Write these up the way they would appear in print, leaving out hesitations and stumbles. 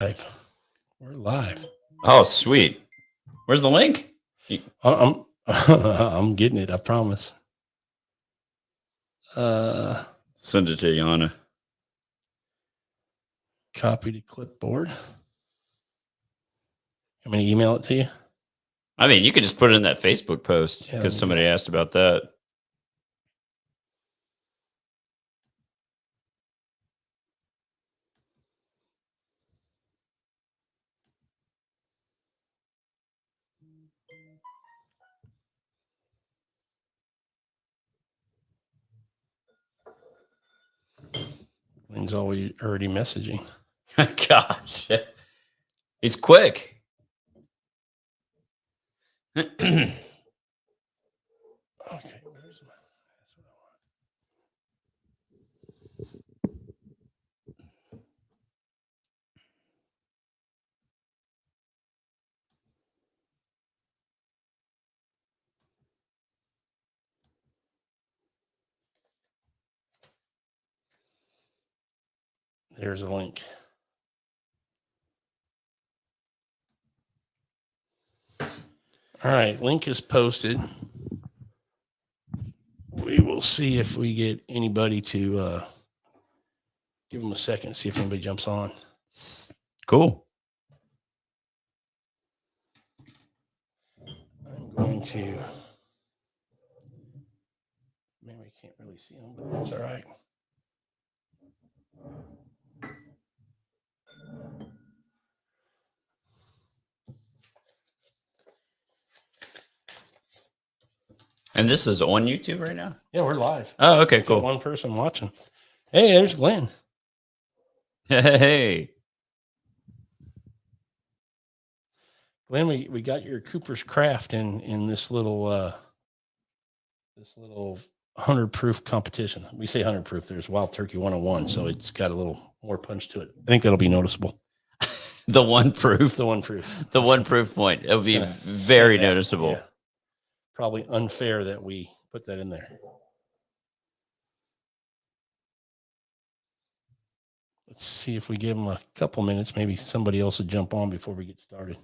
Live. We're live. Oh, sweet. Where's the link? I'm I'm getting it. I promise. Send it to Yana. Copy to clipboard. I'm going to email it to you. I mean, you could just put it in that Facebook post because somebody asked about that. Lynn's already messaging. Gosh, he's quick. Okay, where's my? That's what I want. There's a link. All right, link is posted. We will see if we get anybody to give them a second, see if anybody jumps on. Cool. I'm going to. Maybe we can't really see them, but that's all right. And this is on YouTube right now? Yeah, we're live. Oh, okay, cool. One person watching. Hey, there's Glenn. Hey. Glenn, we got your Cooper's Craft in this little 100 proof competition. We say 100 proof. There's Wild Turkey 101, so it's got a little more punch to it. I think that'll be noticeable. The one proof. The one proof. The one proof point. It'll be very noticeable. Yeah. Probably unfair that we put that in there. Let's see if we give them a couple minutes. Maybe somebody else will jump on before we get started.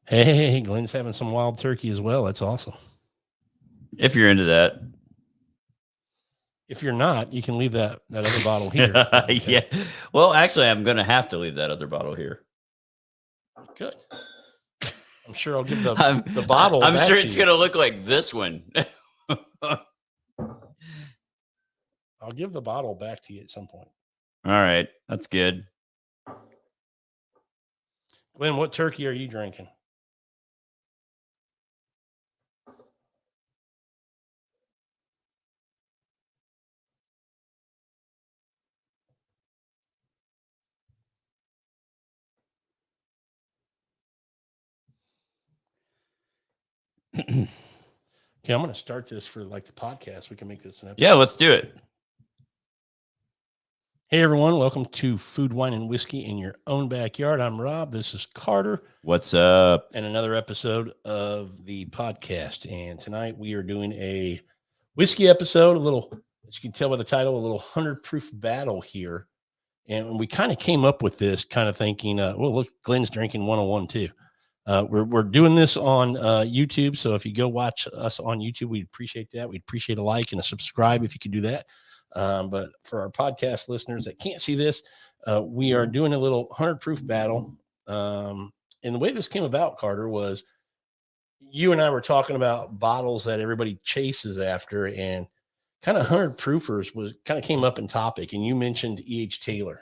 Hey, Glenn's having some wild turkey as well. That's awesome. If you're into that. If you're not, you can leave that other bottle here. Yeah. Well, actually, I'm going to have to leave that other bottle here. Good. I'm sure I'll give the bottle. I'm sure it's going to look like this one. I'll give the bottle back to you at some point. All right. That's good. Glenn, what turkey are you drinking? Okay, I'm going to start this for like the podcast. We can make this an episode. Yeah, let's do it. Hey, everyone. Welcome to Food, Wine, and Whiskey in Your Own Backyard. I'm Rob. This is Carter. What's up? And another episode of the podcast. And tonight we are doing a whiskey episode, a little, as you can tell by the title, a little 100 proof battle here. And we kind of came up with this kind of thinking, well, look, Glenn's drinking 101 too. We're doing this on YouTube. So if you go watch us on YouTube, we'd appreciate that. We'd appreciate a like and a subscribe if you could do that. But for our podcast listeners that can't see this, we are doing a little 100 proof battle. And the way this came about, Carter, was you and I were talking about bottles that everybody chases after, and kind of 100 proofers was kind of came up in topic, and you mentioned E.H. Taylor.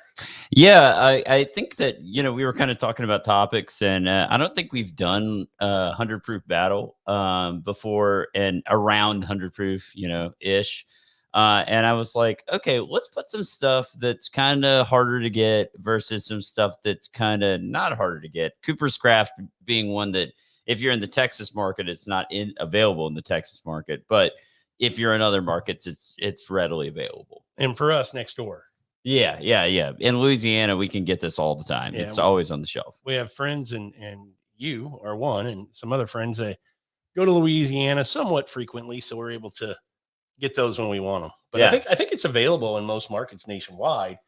Yeah, I think that, we were kind of talking about topics, and I don't think we've done a 100 proof battle before and around 100 proof, ish. And I was like, okay, let's put some stuff that's kind of harder to get versus some stuff that's kind of not harder to get. Cooper's Craft being one that if you're in the Texas market, it's not available in the Texas market, but if you're in other markets, it's readily available. And for us next door. Yeah. In Louisiana, we can get this all the time. Yeah, it's always on the shelf. We have friends, and you are one, and some other friends that go to Louisiana somewhat frequently, so we're able to get those when we want them. But Yeah. I think it's available in most markets nationwide.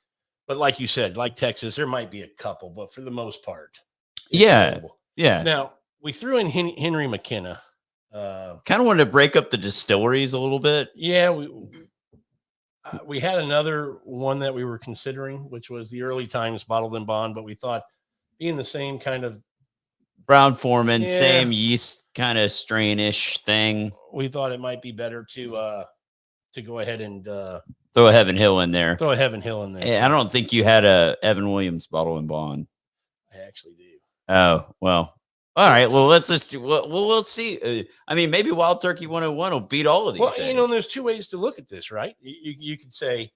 But like you said, like Texas, there might be a couple, but for the most part, it's Yeah. available. Yeah. Now we threw in Henry McKenna. Kind of wanted to break up the distilleries a little bit. Yeah, we had another one that we were considering, which was the Early Times Bottled in Bond, but we thought being the same kind of Brown Foreman, Yeah. same yeast kind of strainish thing. we thought it might be better to go ahead and Throw a Heaven Hill in there. throw a Heaven Hill in there. I don't think you had a Evan Williams Bottle and Bond. I actually do. Oh, well. All right. Well, let's just we'll see. I mean, maybe Wild Turkey 101 will beat all of these. Well, things. there's two ways to look at this, right? You could say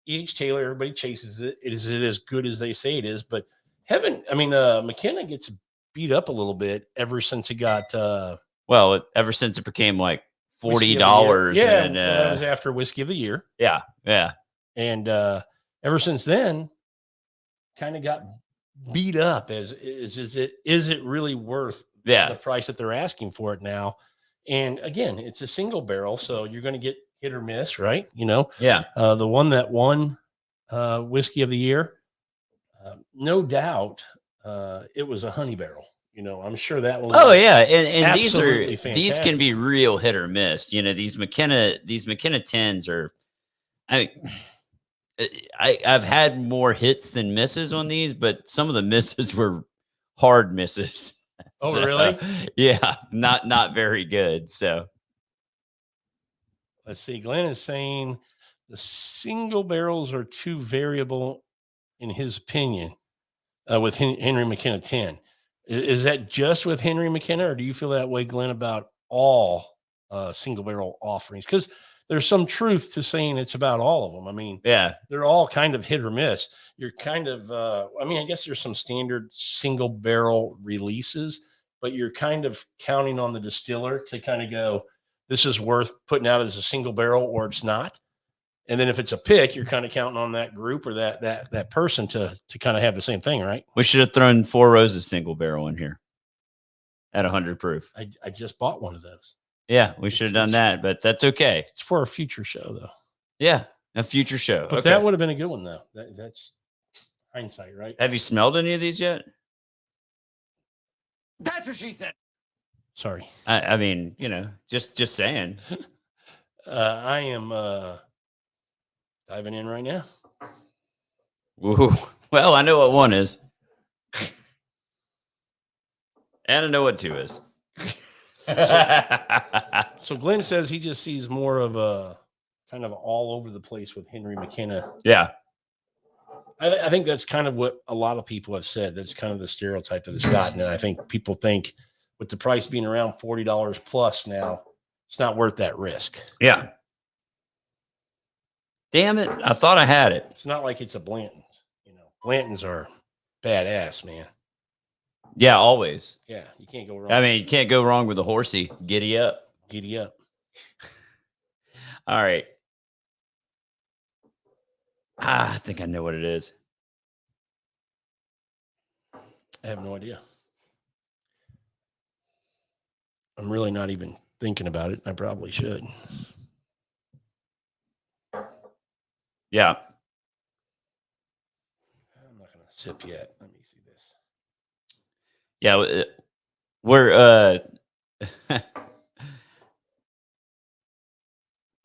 E.H. Taylor, everybody chases it. Is it as good as they say it is? But McKenna gets beat up a little bit ever since he got well, ever since it became like Whiskey of the $40. Year. Yeah, and, that was after Whiskey of the Year. yeah. And ever since then, kind of got beat up as is it really worth Yeah. the price that they're asking for it now? And again, it's a single barrel, so you're going to get hit or miss, right? Yeah. The one that won Whiskey of the Year, no doubt, it was a honey barrel. I'm sure that one. Oh yeah, and absolutely these can be real hit or miss. These McKenna 10s are. I've had more hits than misses on these, but some of the misses were hard misses. Oh, really? Yeah, not very good. So Let's see. Glenn is saying the single barrels are too variable, in his opinion, with Henry McKenna 10. Is that just with Henry McKenna, or do you feel that way, Glenn, about all single barrel offerings? Because there's some truth to saying it's about all of them. I mean, yeah, they're all kind of hit or miss. You're kind of, I guess there's some standard single barrel releases, but you're kind of counting on the distiller to kind of go, this is worth putting out as a single barrel or it's not. And then if it's a pick, you're kind of counting on that group or that person to kind of have the same thing, right? we should have thrown Four Roses single barrel in here at 100 proof. I just bought one of those. Yeah, we should have done that, but that's okay. It's for a future show, though. Yeah, a future show. But that would have been a good one, though. That's hindsight, right? Have you smelled any of these yet? That's what she said. Sorry. I mean, just saying. I am diving in right now. Ooh. Well, I know what one is. And I know what two is. So Glenn says he just sees more of a kind of all over the place with Henry McKenna. Yeah. I think that's kind of what a lot of people have said. That's kind of the stereotype that it's gotten. And I think people think with the price being around $40 plus now, it's not worth that risk. Yeah. Damn it. I thought I had it. It's not like it's a Blanton's. Blantons are badass, man. Yeah, always. Yeah, you can't go wrong. I mean, you can't go wrong with a horsey. Giddy up. Giddy up. All right. I think I know what it is. I have no idea. I'm really not even thinking about it. I probably should. Yeah. I'm not going to sip yet. Let me see this. Yeah. We're,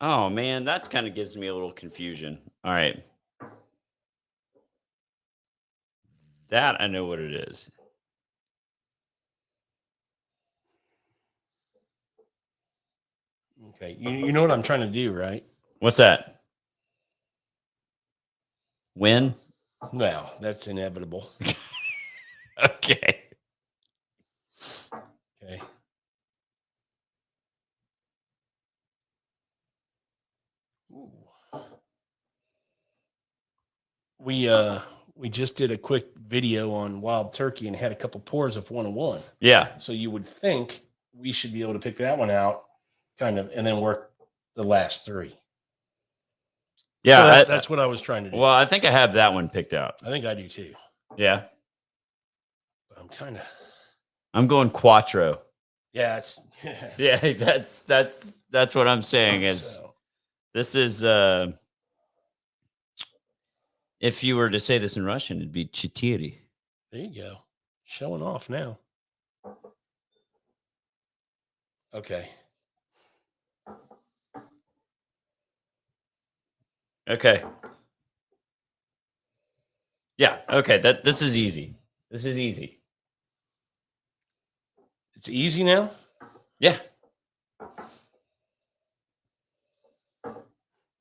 oh, man, that's kind of gives me a little confusion. All right. That I know what it is. Okay. You know what I'm trying to do, right? What's that? Win? Well, that's inevitable. Okay. Okay. Ooh. We just did a quick video on Wild Turkey and had a couple pours of 101. Yeah. So you would think we should be able to pick that one out kind of and then work the last three. Yeah. So that's what I was trying to do. Well, I think I have that one picked out. I think I do too. Yeah. But I'm going Quattro. yeah, it's Yeah, that's what I'm saying is so, This is if you were to say this in Russian, it'd be четыре. There you go. Showing off now. Okay. Okay. Yeah. Okay. This is easy. This is easy. It's easy now. Yeah.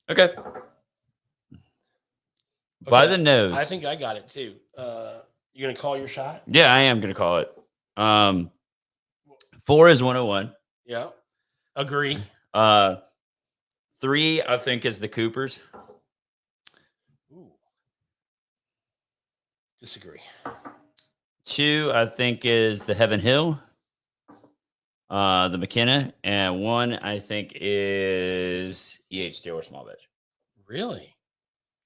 Okay. By Okay, the nose. I think I got it too. You gonna call your shot? Yeah, I am gonna call it. 4 is 101. Yeah. Agree. 3, I think, is the Coopers. Ooh. Disagree. 2, I think, is the Heaven Hill, the McKenna, and 1, I think, is EH Taylor Small Batch. Really?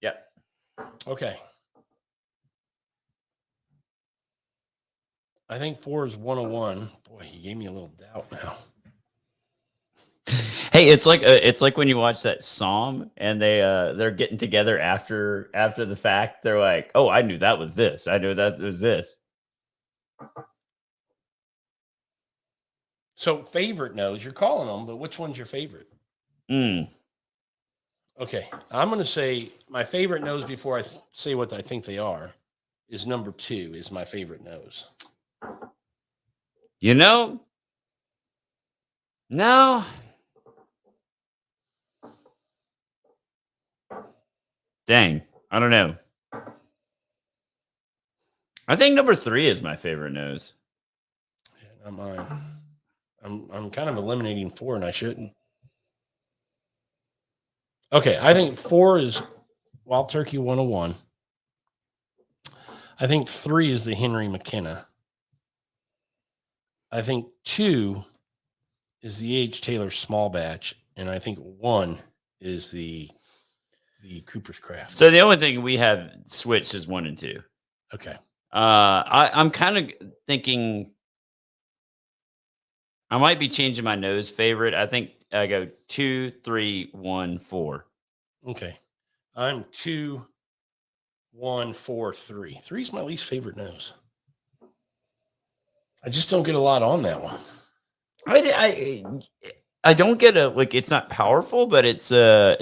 Yeah. Okay. I think 4 is 101. Boy, you gave me a little doubt now. Hey, it's like when you watch that Psalm and they're getting together after the fact. They're like, "Oh, I knew that was this. I knew that was this." So favorite nose, you're calling them, but which one's your favorite? Okay, I'm going to say my favorite nose before I say what I think they are is number 2 is my favorite nose. You know, no. Dang, I don't know. I think number 3 is my favorite nose. Yeah, not mine. I'm kind of eliminating 4, and I shouldn't. Okay, I think 4 is Wild Turkey 101. I think 3 is the Henry McKenna. I think 2 is the H. Taylor Small Batch, and I think 1 is the Cooper's Craft. So the only thing we have switched is 1 and 2. Okay. I'm kind of thinking I might be changing my nose favorite. I think I go 2, 3, 1, 4. Okay. I'm 2, 1, 4, 3. 3 is my least favorite nose. I just don't get a lot on that one. I don't get a like. It's not powerful, but it's what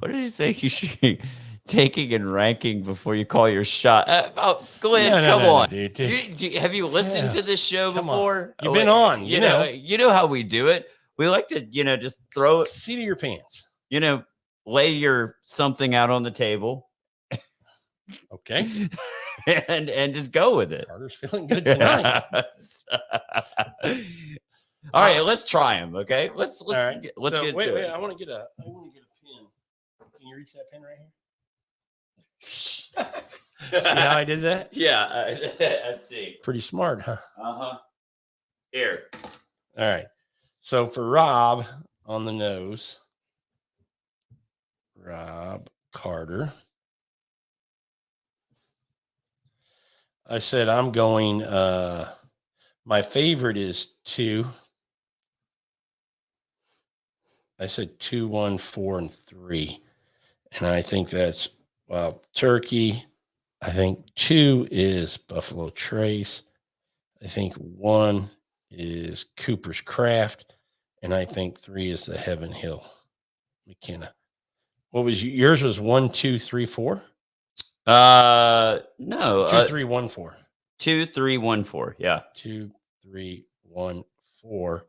did he say? You should be taking and ranking before you call your shot. Go ahead, come on. Dude. Have you listened to this show Come on. before? You've been on. You know how we do it. We like to, just throw it, Seat of your pants. lay your something out on the table. Okay. and just go with it. Carter's feeling good tonight. All right, let's try them. Okay, let's All right. get So, to wait. it. I want to get a pin. Can you reach that pin right here? See how I did that? Yeah, I see. Pretty smart, huh? Here. All right. So for Rob on the nose, Rob Carter. I said I'm going. My favorite is 2. I said 2, 1, 4, and 3, and I think that's Wild Turkey. I think 2 is Buffalo Trace. I think 1 is Cooper's Craft, and I think 3 is the Heaven Hill McKenna. What was yours? Was 1, 2, 3, 4? No. 2, 3, 1, 4. 2, 3, 1, 4. Yeah. 2, 3, 1, 4.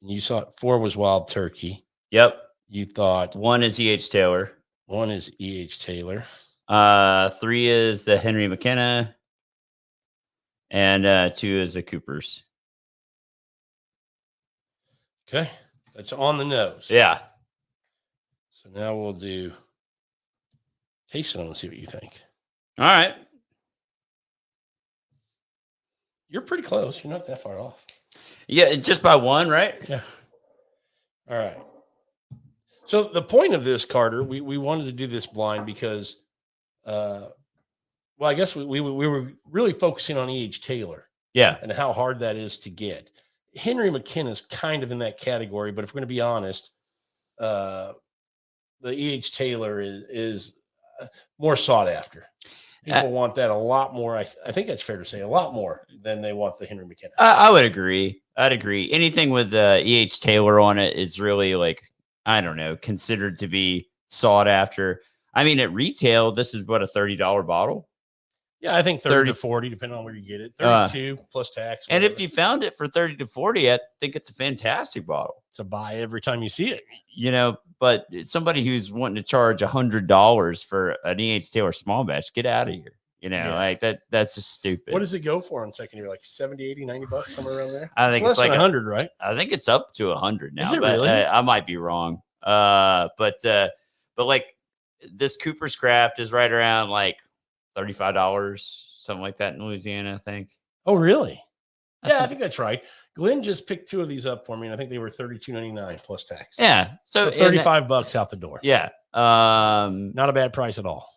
And you thought 4 was Wild Turkey. Yep. You thought 1 is E.H. Taylor. 1 is E.H. Taylor. 3 is the Henry McKenna. And 2 is the Coopers. Okay. That's on the nose. Yeah. So now we'll do taste it and see what you think. All right. You're pretty close. You're not that far off. Yeah, just by 1, right? Yeah. All right. So the point of this, Carter, we wanted to do this blind because, I guess we were really focusing on E.H. Taylor Yeah. and how hard that is to get. Henry McKenna's kind of in that category, but if we're going to be honest, the E.H. Taylor is more sought after. People want that a lot more. I think that's fair to say, a lot more than they want the Henry McKenna. I would agree. I'd agree. Anything with E.H. Taylor on it is really like, I don't know, considered to be sought after. I mean, at retail, this is what, a $30 bottle? Yeah, I think 30 to 40, depending on where you get it. 32 plus tax. And if you found it for 30 to 40, I think it's a fantastic bottle. It's a buy every time you see it. You know, but somebody who's wanting to charge $100 for an E.H. Taylor small batch, get out of here. You know, like that's just stupid. What does it go for on second year? Like 70, 80, 90 bucks, somewhere around there? I think it's like 100, right? I think it's up to 100 now. Is it but, really? I might be wrong. But like this Cooper's Craft is right around like $35, something like that in Louisiana, I think. Oh, really? Yeah, I think that's right. Glenn just picked 2 of these up for me, and I think they were $32.99 plus tax. Yeah, so $35 out the door. Yeah, not a bad price at all.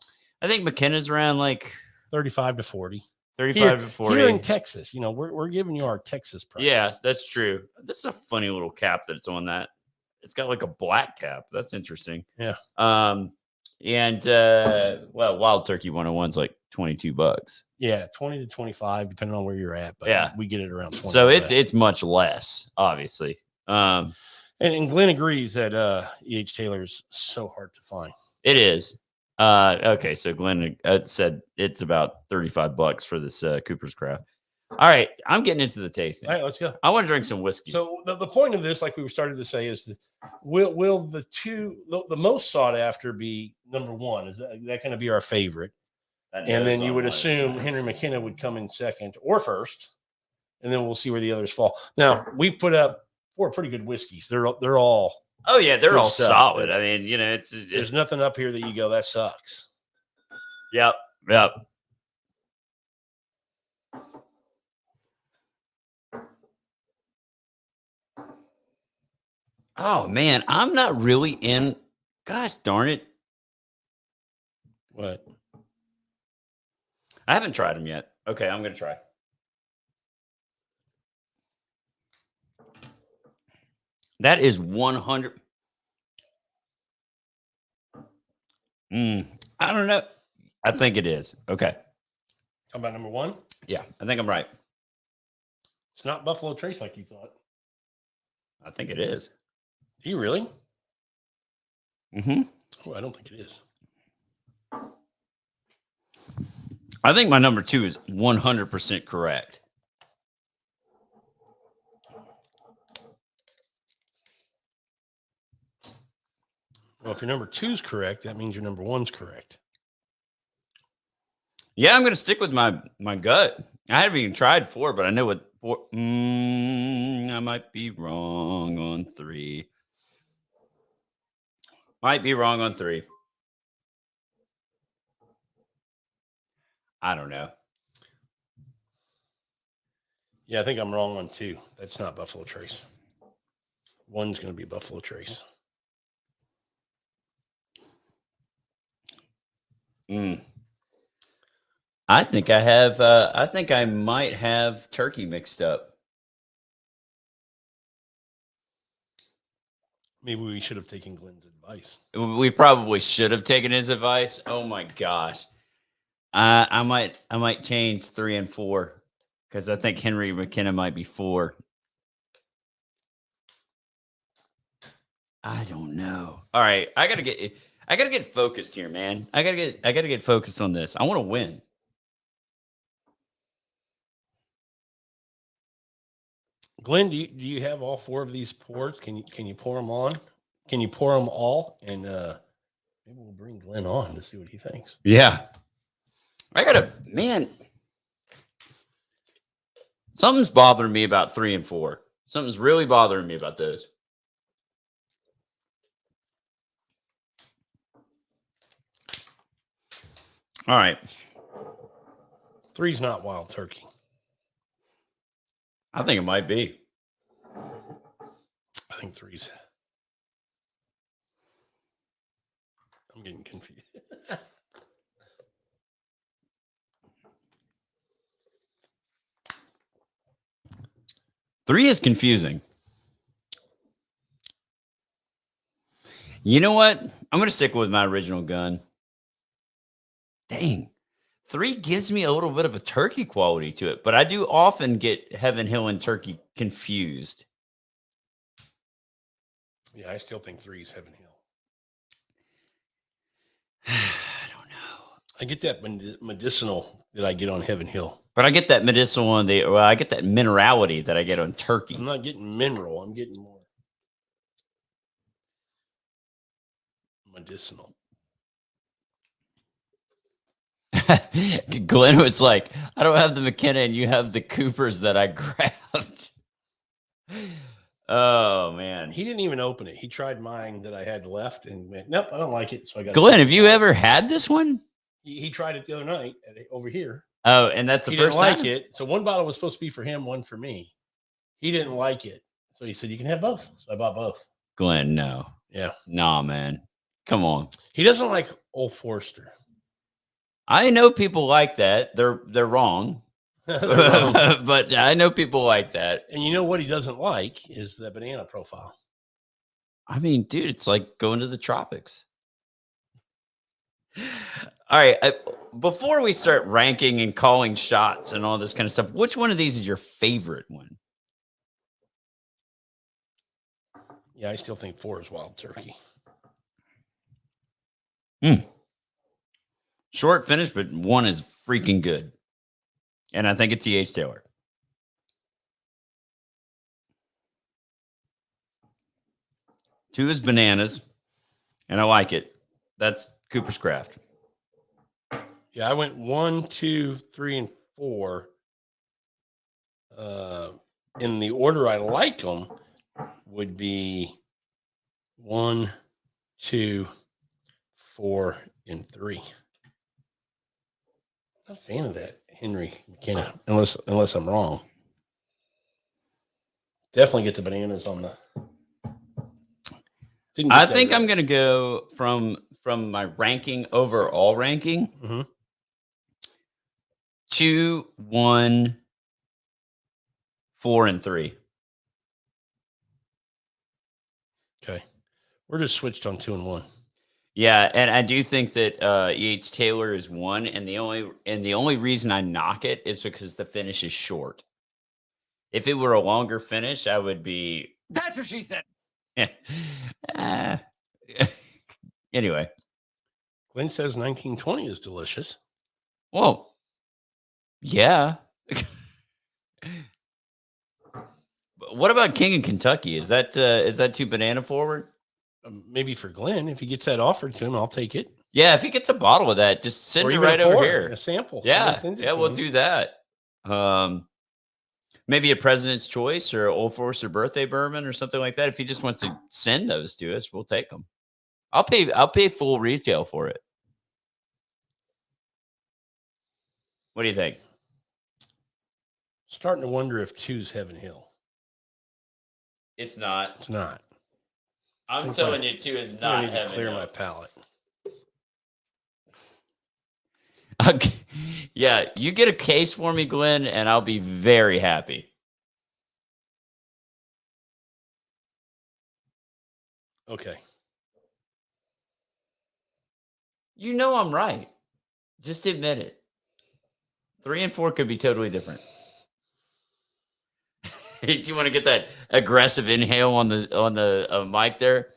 I think McKenna's around like 35 to 40. 35 to 40 here in Texas. You know, we're giving you our Texas price. Yeah, that's true. That's a funny little cap that's on that. It's got like a black cap. That's interesting. Yeah. And well, Wild Turkey 101's like $22. Yeah, 20 to 25, depending on where you're at. But yeah, we get it around 20. So it's much less, obviously. And Glenn agrees that E.H. Taylor's so hard to find. It is. Okay, so Glenn said it's about $35 for this Cooper's Craft. All right, I'm getting into the tasting. All right, let's go. I want to drink some whiskey. So the point of this, like we were starting to say, is that will the most sought after be number one? Is that going to be our favorite? And then you would assume Henry McKenna would come in second or first, and then we'll see where the others fall. Now we've put up 4 pretty good whiskeys. They're all. Oh yeah, they're all stuff. solid. I mean, you know, there's nothing up here that you go, that sucks. Yep. Oh man, I'm not really in. Gosh darn it! What? I haven't tried them yet. Okay, I'm gonna try. That is 100. I don't know. I think it is. Okay. How about number 1? Yeah, I think I'm right. It's not Buffalo Trace like you thought. I think it is. Do you really? Oh, I don't think it is. I think my number 2 is 100% correct. Well, if your number 2 is correct, that means your number 1's correct. Yeah, I'm going to stick with my gut. I haven't even tried 4, but I know what 4. I might be wrong on 3. Might be wrong on 3. I don't know. Yeah, I think I'm wrong on 2. That's not Buffalo Trace. 1's going to be Buffalo Trace. I think I have. I think I might have turkey mixed up. Maybe we should have taken Glenn's advice. We probably should have taken his advice. Oh my gosh, I might change 3 and 4 because I think Henry McKenna might be 4. I don't know. All right, I gotta get focused here, man. I gotta get focused on this. I want to win. Glenn, do you have all 4 of these pours? Can you pour them on? Can you pour them all? And maybe we'll bring Glenn on to see what he thinks. Yeah, man. Something's bothering me about 3 and 4. Something's really bothering me about those. All right. 3's not Wild Turkey. I think it might be. I think 3's. I'm getting confused. 3 is confusing. You know what? I'm going to stick with my original gun. Dang. 3 gives me a little bit of a turkey quality to it, but I do often get Heaven Hill and turkey confused. Yeah, I still think 3 is Heaven Hill. I don't know. I get that medicinal that I get on Heaven Hill. But I get that medicinal on I get that minerality that I get on turkey. I'm not getting mineral. I'm getting more medicinal. Glenn was like, I don't have the McKenna and you have the Coopers that I grabbed. Oh, man. He didn't even open it. He tried mine that I had left and went, nope, I don't like it. So I got Glenn, have you ever had this one? He tried it the other night over here. Oh, and that's the He first didn't like time? it. So one bottle was supposed to be for him, one for me. He didn't like it. So he said, you can have both. So I bought both. Glenn, no. Yeah. Nah, man. Come on. He doesn't like Old Forester. I know people like that. They're wrong. But I know people like that. And you know what he doesn't like is the banana profile. I mean, dude, it's like going to the tropics. All right. Before we start ranking and calling shots and all this kind of stuff, which one of these is your favorite one? Yeah, I still think 4 is Wild Turkey. Short finish, but 1 is freaking good. And I think it's E.H. Taylor. Two is Bananas, and I like it. That's Cooper's Craft. Yeah, I went 1, 2, 3, and 4. In the order I like them would be 1, 2, 4, and 3. Not a fan of that Henry McKenna, unless I'm wrong. Definitely get the bananas on the. I think I'm gonna go from my ranking overall ranking. Mm-hmm. 2, 1, 4, and 3. Okay, we're just switched on 2 and 1. Yeah, and I do think that E.H. Taylor is 1, and the only reason I knock it is because the finish is short. If it were a longer finish, I would be. That's what she said. Anyway, Glenn says 1920 is delicious. Well, yeah. What about King of Kentucky? Is that too banana forward? Maybe for Glenn, if he gets that offered to him, I'll take it. Yeah, if he gets a bottle of that, just send it right over here. A sample. Yeah, we'll do that. Maybe a President's Choice or Old Forester birthday bourbon or something like that. If he just wants to send those to us, we'll take them. I'll pay full retail for it. What do you think? Starting to wonder if 2's Heaven Hill. It's not. It's not. I'm telling you, 2 is not. I need to clear my palate. Okay. Yeah, you get a case for me, Glenn, and I'll be very happy. Okay. You know I'm right. Just admit it. 3 and 4 could be totally different. Do you want to get that aggressive inhale on the mic there?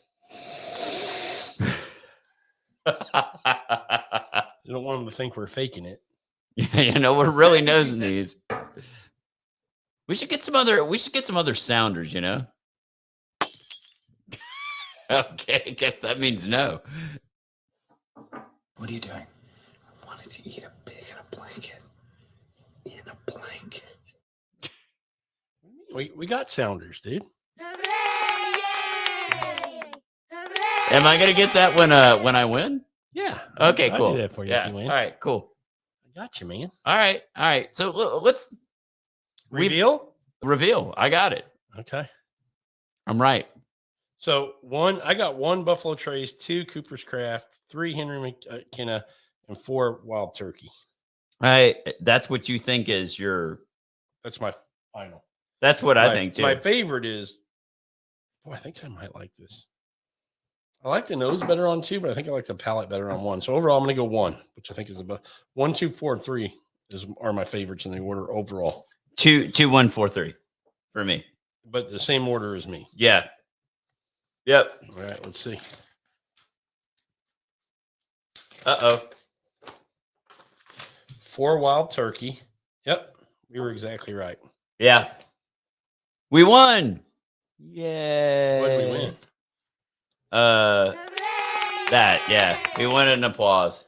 You don't want them to think we're faking it. You know, we're really nosing these. We should get some other sounders, you know. Okay, guess that means no. What are you doing? I wanted to eat a pig in a blanket. In a blanket. We got sounders, dude. Am I gonna get that when I win? Yeah. Okay, I'll cool. do that for you yeah. if you win. All right, cool. I got you, man. All right. So let's Reveal? reveal. I got it. Okay. I'm right. So I got 1 Buffalo Trace, 2 Cooper's Craft, 3 Henry McKenna, and 4 Wild Turkey. That's what you think is your. That's my final. That's what I think too. My favorite is, I think I might like this. I like the nose better on 2, but I think I like the palate better on 1. So overall, I'm going to go 1, which I think is about 1, 2, 4, 3 are my favorites in the order overall. 2, 1, 4, 3 for me. But the same order as me. Yeah. Yep. All right, let's see. Uh-oh. 4 Wild Turkey. Yep, we were exactly right. Yeah. We won. Yay. What did we win? We won an applause.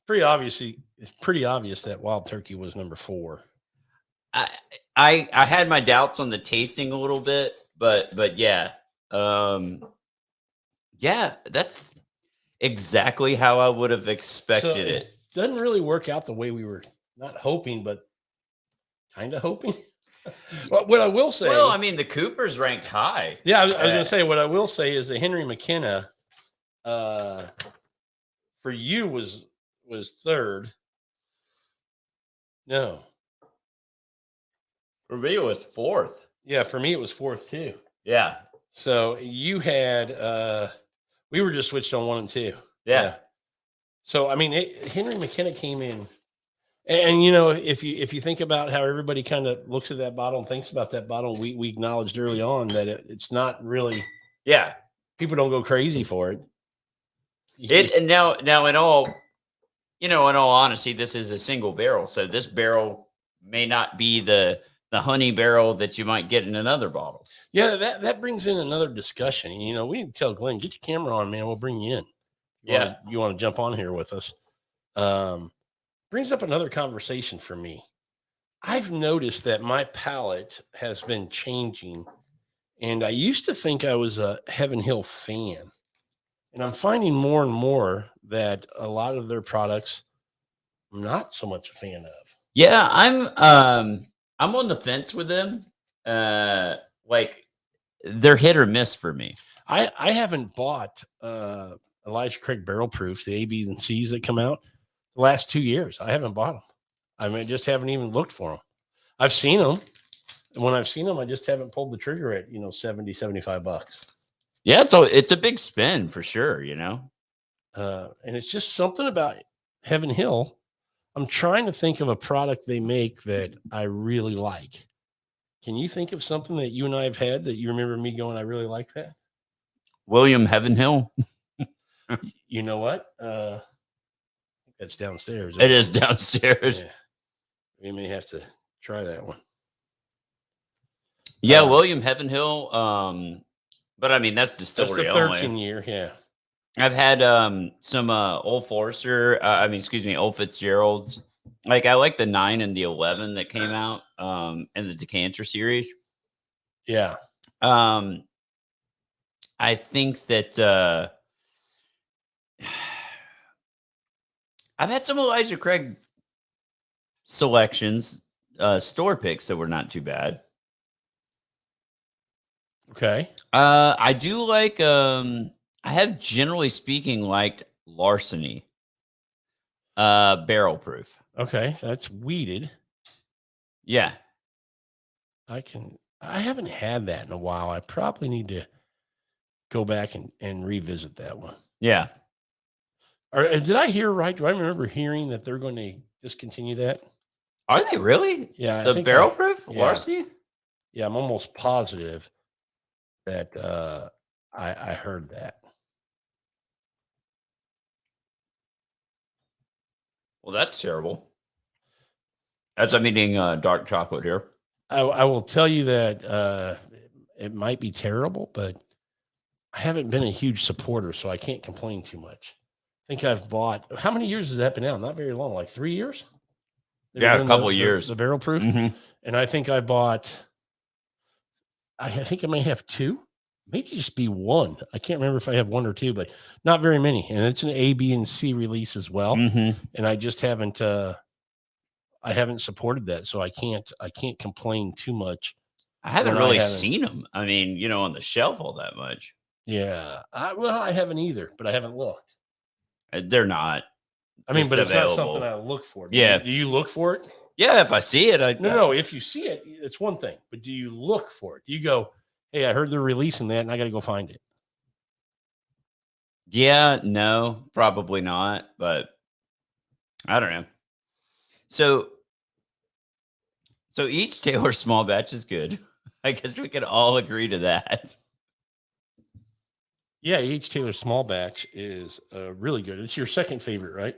It's pretty obvious that Wild Turkey was number 4. I had my doubts on the tasting a little bit, but yeah. Yeah, that's exactly how I would have expected it. Doesn't really work out the way we were not hoping, but kind of hoping. Well, what I will say, Well, I mean, the Cooper's ranked high. yeah, I was going to say, what I will say is the Henry McKenna, for you was 3rd. No, For me, it was 4th. yeah, for me it was 4th too. Yeah. So you had, we were just switched on 1 and 2. Yeah. So I mean, Henry McKenna came in, and you know, if you think about how everybody kind of looks at that bottle and thinks about that bottle, we acknowledged early on that it's not really. Yeah. People don't go crazy for it. And now in all honesty, this is a single barrel. So this barrel may not be the honey barrel that you might get in another bottle. Yeah, that brings in another discussion. You know, we need to tell Glenn, get your camera on, man. We'll bring you in. You want to jump on here with us? Brings up another conversation for me. I've noticed that my palate has been changing, and I used to think I was a Heaven Hill fan, and I'm finding more and more that a lot of their products I'm not so much a fan of. Yeah, I'm on the fence with them. Like they're hit or miss for me. I haven't bought Elijah Craig barrel proofs, the A, B's, and C's that come out the last 2 years. I haven't bought them. I mean, I just haven't even looked for them. I've seen them. And when I've seen them, I just haven't pulled the trigger at, $70, $75. Yeah, it's a big spin for sure, And it's just something about Heaven Hill. I'm trying to think of a product they make that I really like. Can you think of something that you and I have had that you remember me going, I really like that? William Heaven Hill. You know what? That's downstairs. It is downstairs. Yeah. We may have to try that one. Yeah, William Heaven Hill. But I mean that's That's distillery the only. 13 year, yeah. I've had some Old Forester. Old Fitzgerald's. Like I like the 9 and the 11 that came out in the decanter series. Yeah. I think that I've had some Elijah Craig selections, store picks that were not too bad. Okay. I do like I have generally speaking liked Larceny barrel proof. Okay. That's weeded. Yeah. I haven't had that in a while. I probably need to go back and revisit that one. Yeah. Or did I hear right? Do I remember hearing that they're going to discontinue that? Are they really? Yeah. The barrel proof Larceny? Yeah. I'm almost positive that I heard that. Well, that's terrible. As I'm eating dark chocolate here. I will tell you that it might be terrible, but I haven't been a huge supporter, so I can't complain too much. I think I've bought, how many years has that been out? Not very long, like 3 years? They've Yeah, been a couple the, of years. The barrel proof. Mhm. And I think I bought, I think I may have 2, maybe just be 1. I can't remember if I have 1 or 2, but not very many. And it's an A, B, and C release as well. Mhm. And I just haven't, I haven't supported that. So I can't complain too much. I haven't When I really haven't- seen them. I mean, on the shelf all that much. Yeah. I haven't either, but I haven't looked. They're not. I mean, just but it's available. not something I look for. Yeah. Do you look for it? Yeah, if I see it, No. If you see it, it's one thing. But do you look for it? Do you go, hey, I heard they're releasing that, and I got to go find it? Yeah, no, probably not. But I don't know. So each Taylor small batch is good. I guess we could all agree to that. Yeah, H. Taylor small batch is really good. It's your second favorite, right?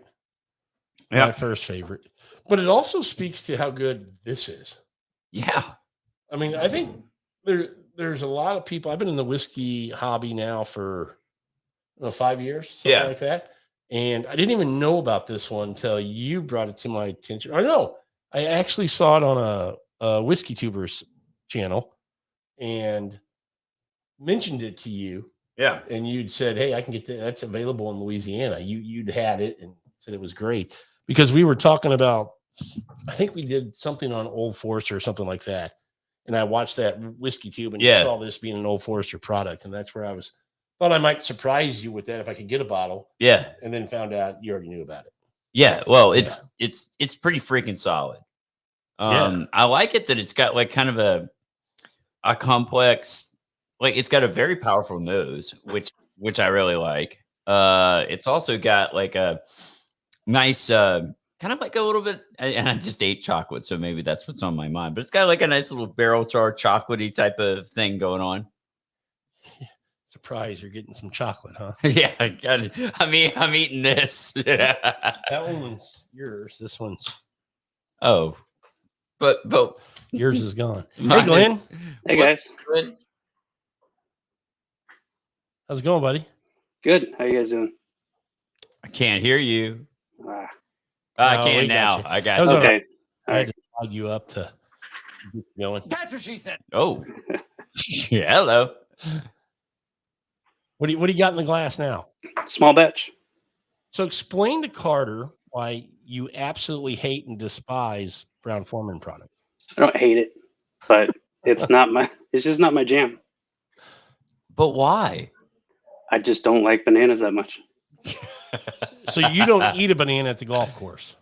Yeah. My first favorite. But it also speaks to how good this is. Yeah. I mean, I think there's a lot of people. I've been in the whiskey hobby now for 5 years, something like that. And I didn't even know about this one until you brought it to my attention. I know I actually saw it on a Whiskey Tubers channel and mentioned it to you. Yeah. And you'd said, hey, I can get that. That's available in Louisiana. You'd had it and said it was great because we were talking about, I think we did something on Old Forester or something like that. And I watched that Whiskey Tube and saw this being an Old Forester product. And that's where I thought I might surprise you with that if I could get a bottle. Yeah. And then found out you already knew about it. Yeah. Well, it's pretty freaking solid. I like it that it's got like kind of a complex, like it's got a very powerful nose, which I really like. It's also got like a nice kind of like a little bit, and I just ate chocolate, so maybe that's what's on my mind, but it's got like a nice little barrel char chocolatey type of thing going on. Surprise, you're getting some chocolate, huh? Yeah, I'm eating this. That one's yours. This one's but yours is gone. Hey, Glenn. Hey, guys. Good. How's it going, buddy? Good. How you guys doing? I can't hear you. Ah, I No, can we got now. you. I got That was you. all right. okay. I All had right. to plug you up to get going. That's what she said. Oh, yeah, hello. What do you got in the glass now? Small batch. So explain to Carter why you absolutely hate and despise Brown Forman products. I don't hate it, but it's just not my jam. But why? I just don't like bananas that much. So you don't eat a banana at the golf course.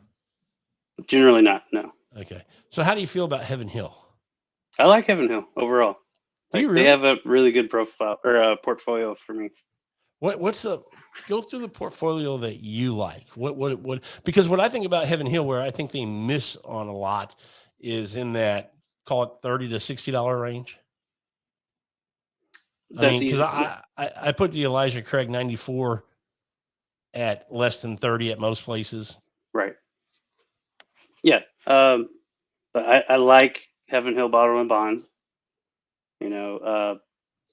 Generally not. No. Okay. So how do you feel about Heaven Hill? I like Heaven Hill overall. Do you Like, really? They have a really good profile or portfolio for me. What's the go through the portfolio that you like? What because what I think about Heaven Hill, where I think they miss on a lot, is in that call it $30 to $60 range. That's Because easy. I put the Elijah Craig 94 at less than 30 at most places. Right. Yeah. But I like Heaven Hill Bottle and Bond.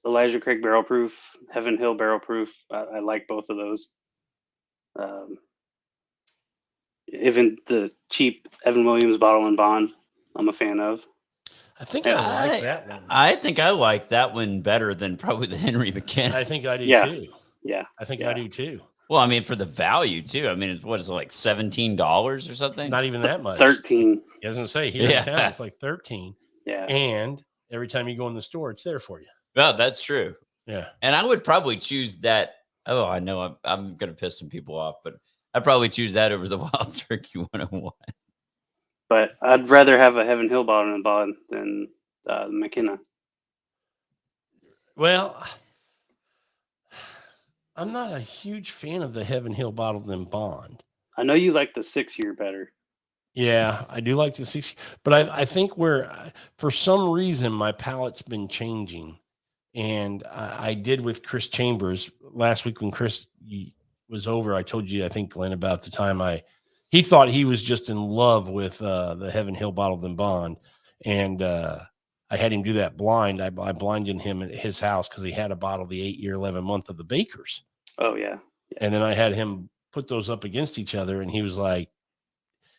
Elijah Craig Barrel Proof, Heaven Hill Barrel Proof. I like both of those. Even the cheap Evan Williams Bottle and Bond, I'm a fan of. I think I like that one. I think I like that one better than probably the Henry McKenna. I think I do Yeah. too. Yeah. I think Yeah. I do too. Well, I mean, for the value too. I mean, what is it, like $17 or something? Not even that much. 13. I was going to say here Yeah. in town, it's like 13. Yeah. And every time you go in the store, it's there for you. Well, that's true. Yeah. And I would probably choose that. Oh, I know I'm going to piss some people off, but I'd probably choose that over the Wild Turkey 101. But I'd rather have a Heaven Hill Bottle and Bond than McKenna. Well, I'm not a huge fan of the Heaven Hill Bottled and Bond. I know you like the 6-year better. Yeah, I do like the 60, but I think for some reason my palate's been changing, and I did with Chris Chambers last week when Chris was over. I told you, I think, Glenn, about the time he thought he was just in love with the Heaven Hill Bottled and Bond, and I had him do that blind. I blinded him at his house because he had a bottle of the 8-year, 11-month of the Bakers. Oh, yeah. And then I had him put those up against each other, and he was like,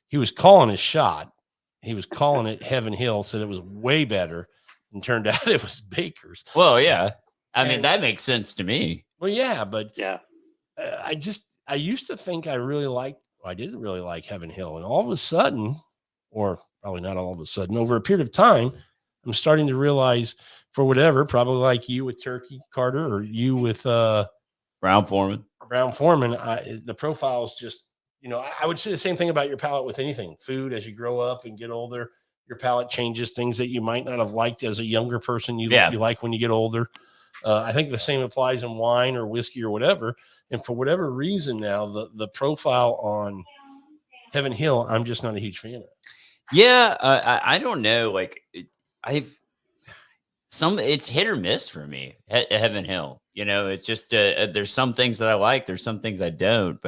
he was calling his shot. He was calling it Heaven Hill, said it was way better, and turned out it was Baker's. Well, yeah. I mean, And- that makes sense to me. Well, yeah, but Yeah. I used to think I didn't really like Heaven Hill. And all of a sudden, or probably not all of a sudden, over a period of time, I'm starting to realize, for whatever, probably like you with Turkey, Carter, or you with Brown Foreman. Brown Foreman, the profiles just I would say the same thing about your palate with anything. Food, as you grow up and get older, your palate changes. Things that you might not have liked as a younger person, you like when you get older. I think the same applies in wine or whiskey or whatever. And for whatever reason now, the profile on Heaven Hill, I'm just not a huge fan of. Yeah, I don't know. Like it's hit or miss for me. Heaven Hill, it's just there's some things that I like, there's some things I don't,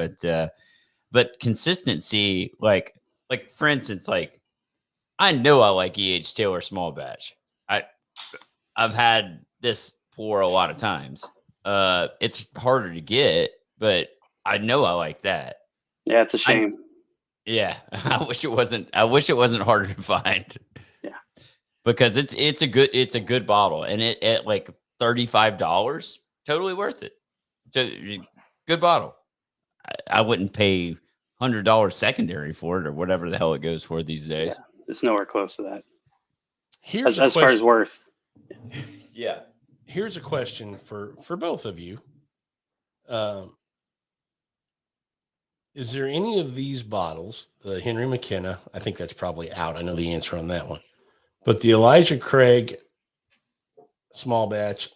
but consistency, like for instance, like I know I like E.H. Taylor small batch. I've had this pour a lot of times. It's harder to get, but I know I like that. Yeah, it's a shame. Yeah, I wish it wasn't harder to find. Yeah, because it's a good bottle, and it at like $35, totally worth it. Good bottle. I wouldn't pay $100 secondary for it or whatever the hell it goes for these days. Yeah, it's nowhere close to that. Here's as far as worth. Yeah. Here's a question for both of you. Is there any of these bottles, the Henry McKenna, I think that's probably out. I know the answer on that one. But the Elijah Craig small batch,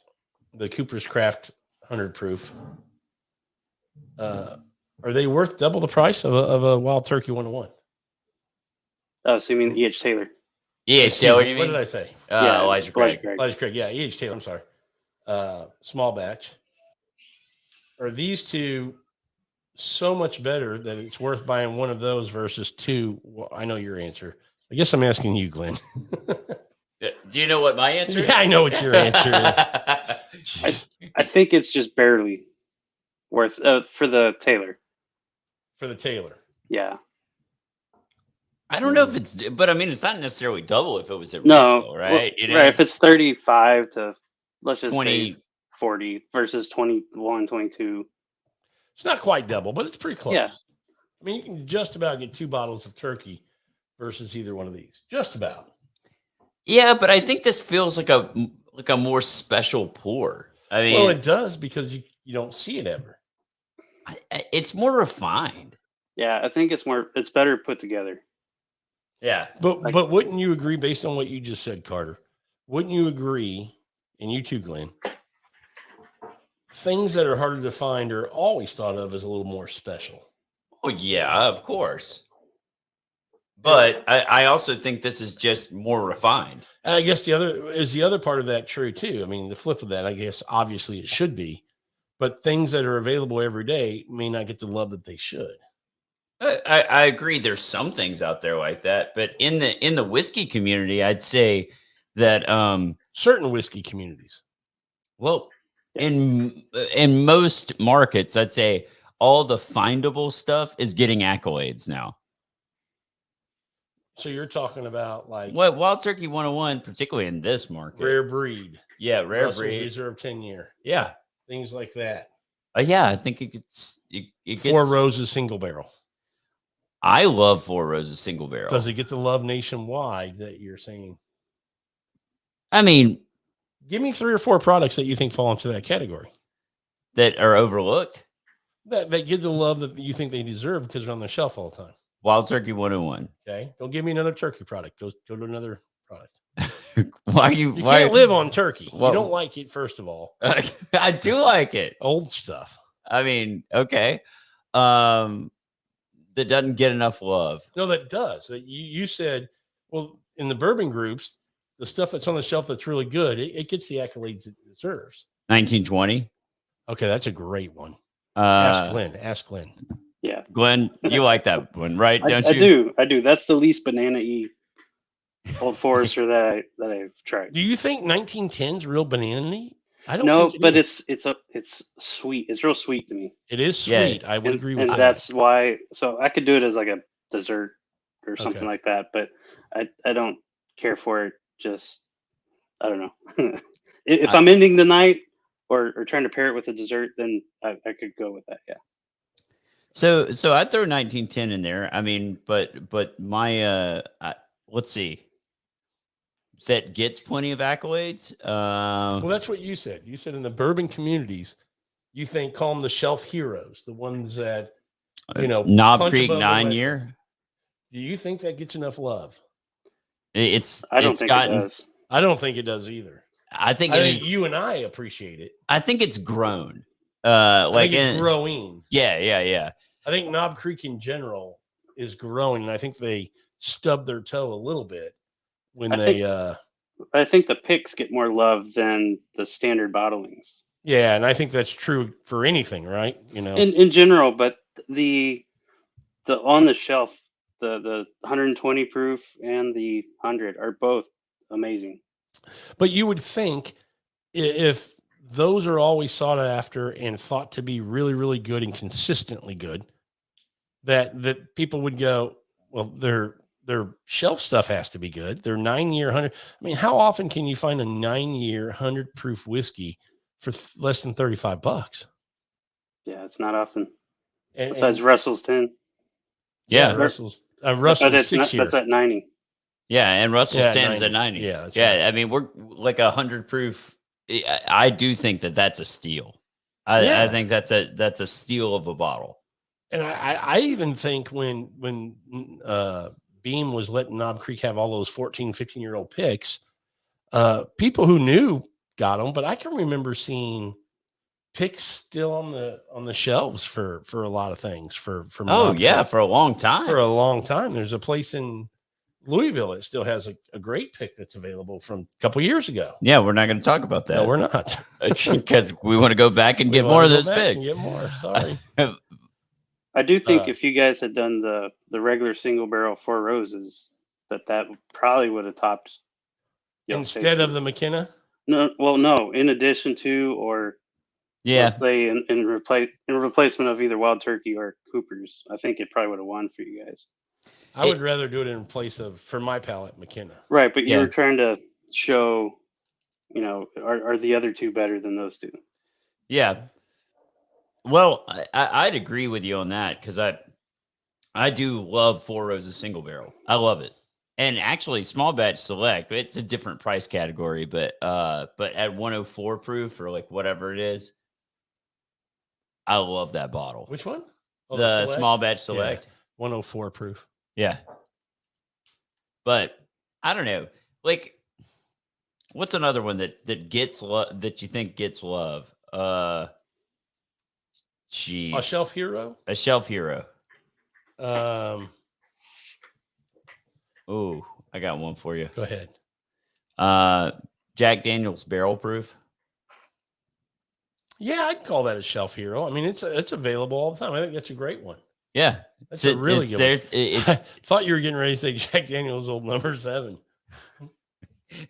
the Cooper's Craft 100 proof, are they worth double the price of a Wild Turkey 101? Oh, so you mean E.H. Taylor? E.H. Taylor, you mean? What did I say? Yeah, Elijah Craig. Elijah Craig, yeah, E.H. Taylor, I'm sorry. Small batch. Are these two so much better that it's worth buying one of those versus two? Well, I know your answer. I guess I'm asking you, Glenn. Do you know what my answer is? Yeah, I know what your answer is. I think it's just barely worth for the Taylor. For the Taylor. Yeah. I don't know if it's, but I mean, it's not necessarily double if it was at No, retail, right? Well, right. If it's 35 to, let's just 20, say 40 versus 21, 22. It's not quite double, but it's pretty close. Yeah. I mean, you can just about get 2 bottles of turkey versus either one of these. Just about. Yeah, but I think this feels like a more special pour. I mean, well, it does because you don't see it ever. It's more refined. Yeah, I think it's better put together. Yeah. But wouldn't you agree, based on what you just said, Carter? Wouldn't you agree, and you too, Glenn, things that are harder to find are always thought of as a little more special? Oh, yeah, of course. But I also think this is just more refined. And I guess the other part of that true too. I mean, the flip of that, I guess, obviously it should be, but things that are available every day may not get the love that they should. I agree. There's some things out there like that, but in the whiskey community, I'd say that certain whiskey communities. Well, in most markets, I'd say all the findable stuff is getting accolades now. So you're talking about like what Wild Turkey 101, particularly in this market, rare breed. Yeah, rare Russell's breed, Reserve 10-year. Yeah, things like that. Yeah, I think it gets Four Roses single barrel. I love Four Roses single barrel. Does it get the love nationwide that you're saying? I mean, give me 3 or 4 products that you think fall into that category that are overlooked, that get the love that you think they deserve because they're on the shelf all the time. Wild Turkey 101. Okay, don't give me another turkey product. Go to another product. You can't live on turkey. Well, you don't like it, first of all. I do like it. Old stuff. I mean, okay. That doesn't get enough love. No, that does. You said, well, in the bourbon groups, the stuff that's on the shelf that's really good, it gets the accolades it deserves. 1920. Okay, that's a great one. Ask Glenn. Yeah, Glenn, you like that one, right? Don't you? I do. That's the least banana-y Old Forester that I've tried. Do you think 1910's real banana-y? I don't know, think but is. It's sweet. It's real sweet to me. It is sweet. Yeah. I would agree with that. And that's why. So I could do it as like a dessert or something like that. But I don't care for it. Just I don't know. If I'm ending the night or trying to pair it with a dessert, then I could go with that. Yeah. So I'd throw 1910 in there. I mean, but my let's see. That gets plenty of accolades. Well, that's what you said. You said in the bourbon communities, you think call them the shelf heroes, the ones that You know, Knob punch Creek above the 9 weight. year. Do you think that gets enough love? I don't it's think gotten. it does. I don't think it does either. I think I it think is. you and I appreciate it. I think it's grown. I Like think it's growing. Yeah. I think Knob Creek in general is growing, and I think they stubbed their toe a little bit when I think the picks get more love than the standard bottlings yeah, and I think that's true for anything, right? You know, in general. But the on the shelf, the 120 proof and the 100 are both amazing. but you would think if those are always sought after and thought to be really, really good and consistently good, that people would go, well, their shelf stuff has to be good. Their 9-year 100. I mean, how often can you find a 9-year 100 proof whiskey for less than $35? Yeah, it's not often. And, Besides Russell's 10, Yeah. Russell's but it's 6 year. that's at 90. Yeah, and Russell's Yeah, 10's 90. at 90. Yeah, that's yeah. right. I mean, we're like 100 proof. I do think that's a steal. I Yeah. think that's a steal of a bottle. And I even think when Beam was letting Knob Creek have all those 14, 15-year-old picks, people who knew got them, but I can remember seeing picks still on the shelves for a lot of things for Oh Knob yeah, Creek for a long time. for a long time. There's a place in Louisville that still has a great pick that's available from a couple years ago. Yeah, we're not going to talk about that. No, we're not. Because we want to go back and We get wanna more of go those back and picks. Get more. Sorry. I do think Uh, if you guys had done the regular single barrel Four Roses, that probably would have topped Yellow Instead of Station. the McKenna. No. In addition to, or Yeah, let's say in replacement of either Wild Turkey or Cooper's, I think it probably would have won for you guys. I would rather do it in place of, for my palate, McKenna. Right, but you Yeah. were trying to show, are the other two better than those two? yeah. Well, I'd agree with you on that because I do love Four Roses single barrel. I love it. And actually, small batch select, it's a different price category, but at 104 proof or like whatever it is, I love that bottle. Which one? Oh, the Select? small batch select. 104 proof. Yeah. But I don't know. Like, what's another one that gets love that you think gets love? Jeez. A shelf hero. A shelf hero. Go Oh, I got one for you. ahead. Jack Daniel's barrel proof. Yeah, I'd call that a shelf hero. I mean, it's available all the time. I think that's a great one. Yeah. That's a really good one. It's, I thought you were getting ready to say Jack Daniel's old number 7.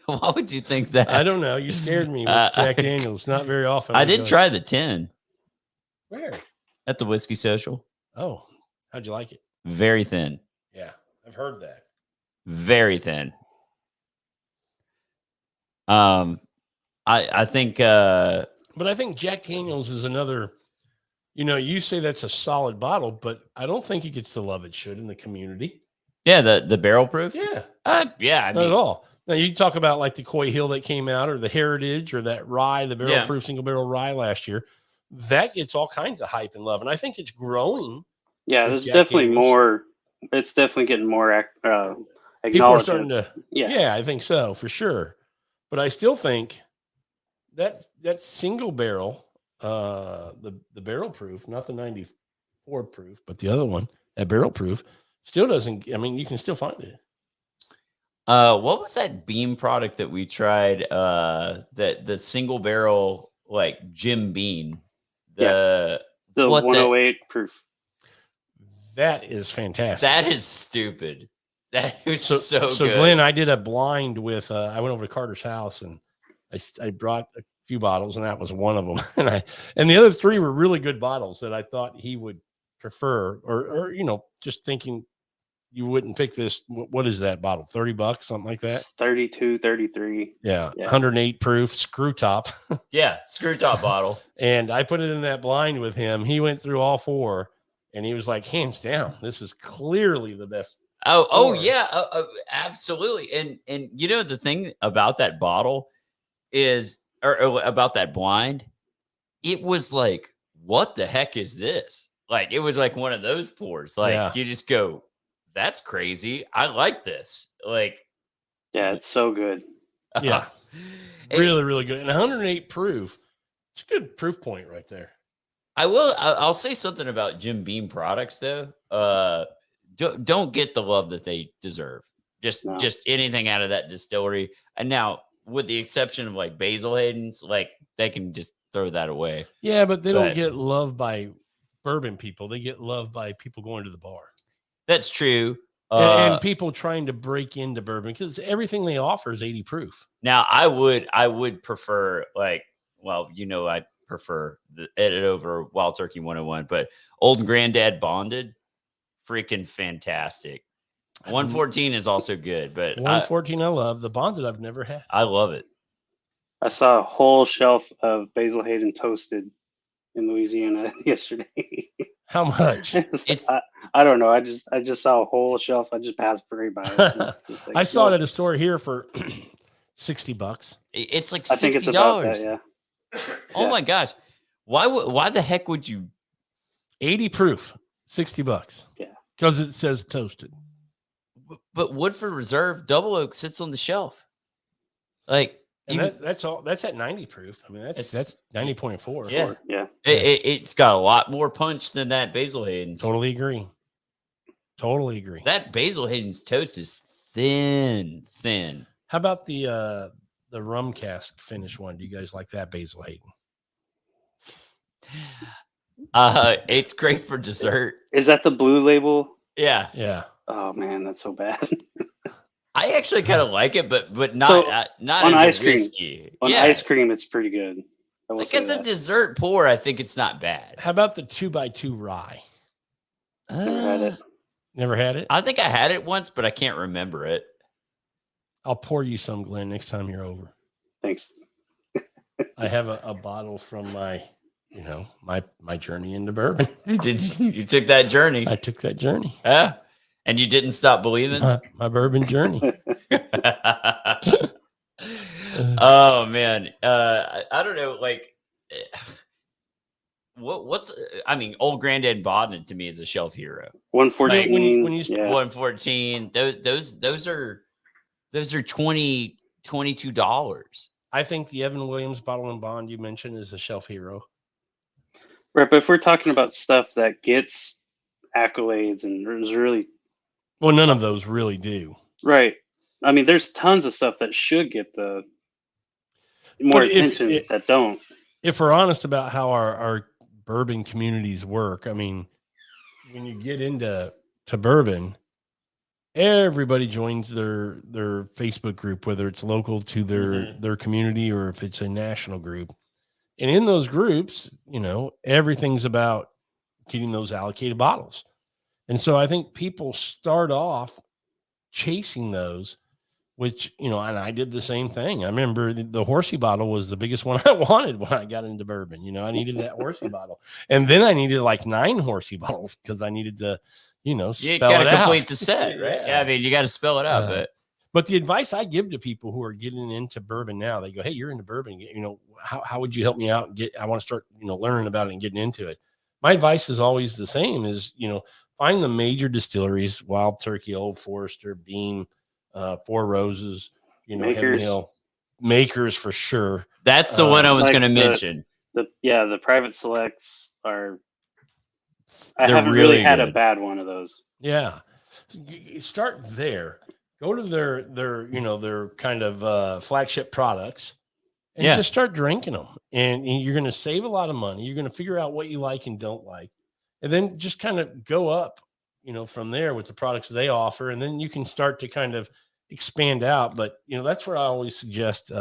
why would you think that? I don't know. You scared me with Jack Daniel's. Not very often. I did try the 10 Where? at the Whiskey Social. Oh, how'd you like it? Very thin. Yeah, I've heard that. Very thin. I think But I think Jack Daniel's is another, you say that's a solid bottle, but I don't think it gets the love it should in the community. yeah, the barrel proof. Yeah, Yeah, I not mean, at all. Now you talk about like the Coy Hill that came out or the Heritage or that rye, the barrel proof single barrel rye last year. That gets all kinds of hype and love. And I think it's growing. Yeah, with there's Jack definitely Daniel's. more. It's definitely getting more People are acknowledgement. starting to, yeah, I think so for sure. But I still think that single barrel, the barrel proof, not the 94 proof, but the other one, that barrel proof, still doesn't. I mean, you can still find it. what was that Beam product that we tried? That the single barrel like Jim Beam. The what the- 108 proof. That is fantastic. That is stupid. That was so good. Glenn, I did a blind with. I went over to Carter's house and I brought a few bottles, and that was one of them. And the other 3 were really good bottles that I thought he would prefer, or just thinking you wouldn't pick this. What is that bottle? $30, something like that. It's 32, 33. Yeah, Yeah. 108 proof, screw top. Yeah, screw top bottle. And I put it in that blind with him. He went through all 4, and he was like, hands down, this is clearly the best. Oh Or- yeah, absolutely. And the thing about that bottle is, or about that blind, it was like, what the heck is this? Like it was like one of those pours. Like Yeah. you just go, that's crazy. I like this. Like, Yeah, it's so good. Yeah. It- Really, really good. And 108 proof. It's a good proof point right there. I'll say something about Jim Beam products though. Don't get the love that they deserve. No. Just anything out of that distillery. And now, with the exception of like Basil Hayden's, like they can just throw that away. Yeah, but they don't But- get loved by bourbon people. They get loved by people going to the bar. That's true. And people trying to break into bourbon because everything they offer is 80 proof. Now I would prefer like, well, I prefer it over Wild Turkey 101, but Old and Granddad Bonded, freaking fantastic. 114 is also good, but 114 I love. The bonded I've never had. I love it. I saw a whole shelf of Basil Hayden toasted in Louisiana yesterday. How much? It's- I don't know. I just saw a whole shelf. I just passed right by it. It's like, I saw it well, at a store here for $60. It's like I think it's $60. about that. Yeah. Oh Yeah. my gosh. Why the heck would you 80 proof, $60. Yeah. Because it says toasted. but Woodford Reserve Double Oak sits on the shelf? Like And you- that's all. That's at 90 proof. I mean, It's- that's 90.4. Yeah. Yeah. it's got a lot more punch than that Basil Hayden's. Totally agree. Totally agree. That Basil Hayden's toast is thin. How about the rum cask finish one? Do you guys like that Basil Hayden? It's great for dessert. Is that the blue label? Yeah. Yeah. Oh man, that's so bad. I actually kind of like it, but not So, not on as ice a cream- whiskey. On yeah, ice cream, it's pretty good. I will like say as a that. dessert pour, I think it's not bad. How about the 2x2 rye? Never had it. Never had it? I think I had it once, but I can't remember it. I'll pour you some, Glenn, next time you're over. Thanks. I have a bottle from my, my journey into bourbon. You took that journey, I took that journey, yeah, and you didn't stop believing. my bourbon journey. Oh man, I don't know. Like, what's? I mean, Old Granddad Bodden to me is a shelf hero. 114. when you- yeah. 114. Those are $22. I think the Evan Williams bottle and bond you mentioned is a shelf hero. Right, but if we're talking about stuff that gets accolades and is really Well, none of those really do. right, I mean, there's tons of stuff that should get the more But if- attention that don't. If we're honest about how our bourbon communities work, I mean, when you get into bourbon, everybody joins their Facebook group, whether it's local to their community or if it's a national group. And in those groups, everything's about getting those allocated bottles. And so I think people start off chasing those, which, and I did the same thing. I remember the Horsey bottle was the biggest one I wanted when I got into bourbon. I needed that Horsey bottle. And then I needed like 9 Horsey bottles because I needed to, You spell got it to out. complete the set, right? Yeah. Yeah, I mean, you got to spell it out. But the advice I give to people who are getting into bourbon now, they go, "Hey, you're into bourbon. How would you help me out? I want to start, learning about it and getting into it." My advice is always the same: is find the major distilleries: Wild Turkey, Old Forester, Beam, Four Roses, Heaven Makers. Hill, Makers for sure. That's the one I was like going to the- mention. The private selects are. I They're haven't really had a good. bad one of those. Yeah, you start there. Go to their kind of flagship products, and Yeah. just start drinking them. And you're going to save a lot of money. You're going to figure out what you like and don't like, and then just kind of go up, from there with the products they offer, and then you can start to kind of expand out. But that's where I always suggest,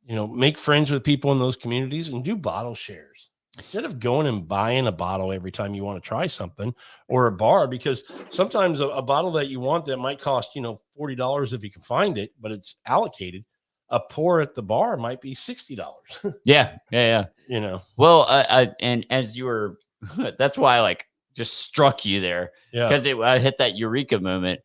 make friends with people in those communities and do bottle shares. Instead of going and buying a bottle every time you want to try something or a bar, because sometimes a bottle that you want that might cost, $40 if you can find it, but it's allocated. A pour at the bar might be $60, Yeah. Well, and as you were, that's why I just struck you there Yeah. because I hit that eureka moment.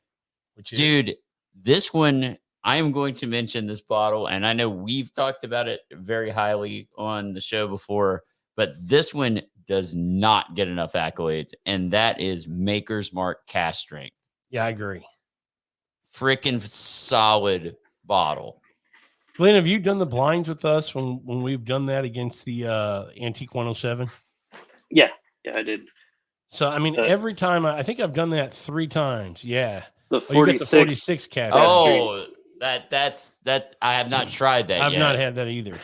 Which is- Dude, this one, I am going to mention this bottle, and I know we've talked about it very highly on the show before, but this one does not get enough accolades, and that is Maker's Mark Cask Strength. Yeah, I agree. Freaking solid bottle. Glenn, have you done the blinds with us when we've done that against the Antique 107? Yeah, I did. So, I mean, every time I think I've done that 3 times. Yeah. The Oh, you got the 46. 46 cast. Oh, that's I have not tried that I've yet. not had that either.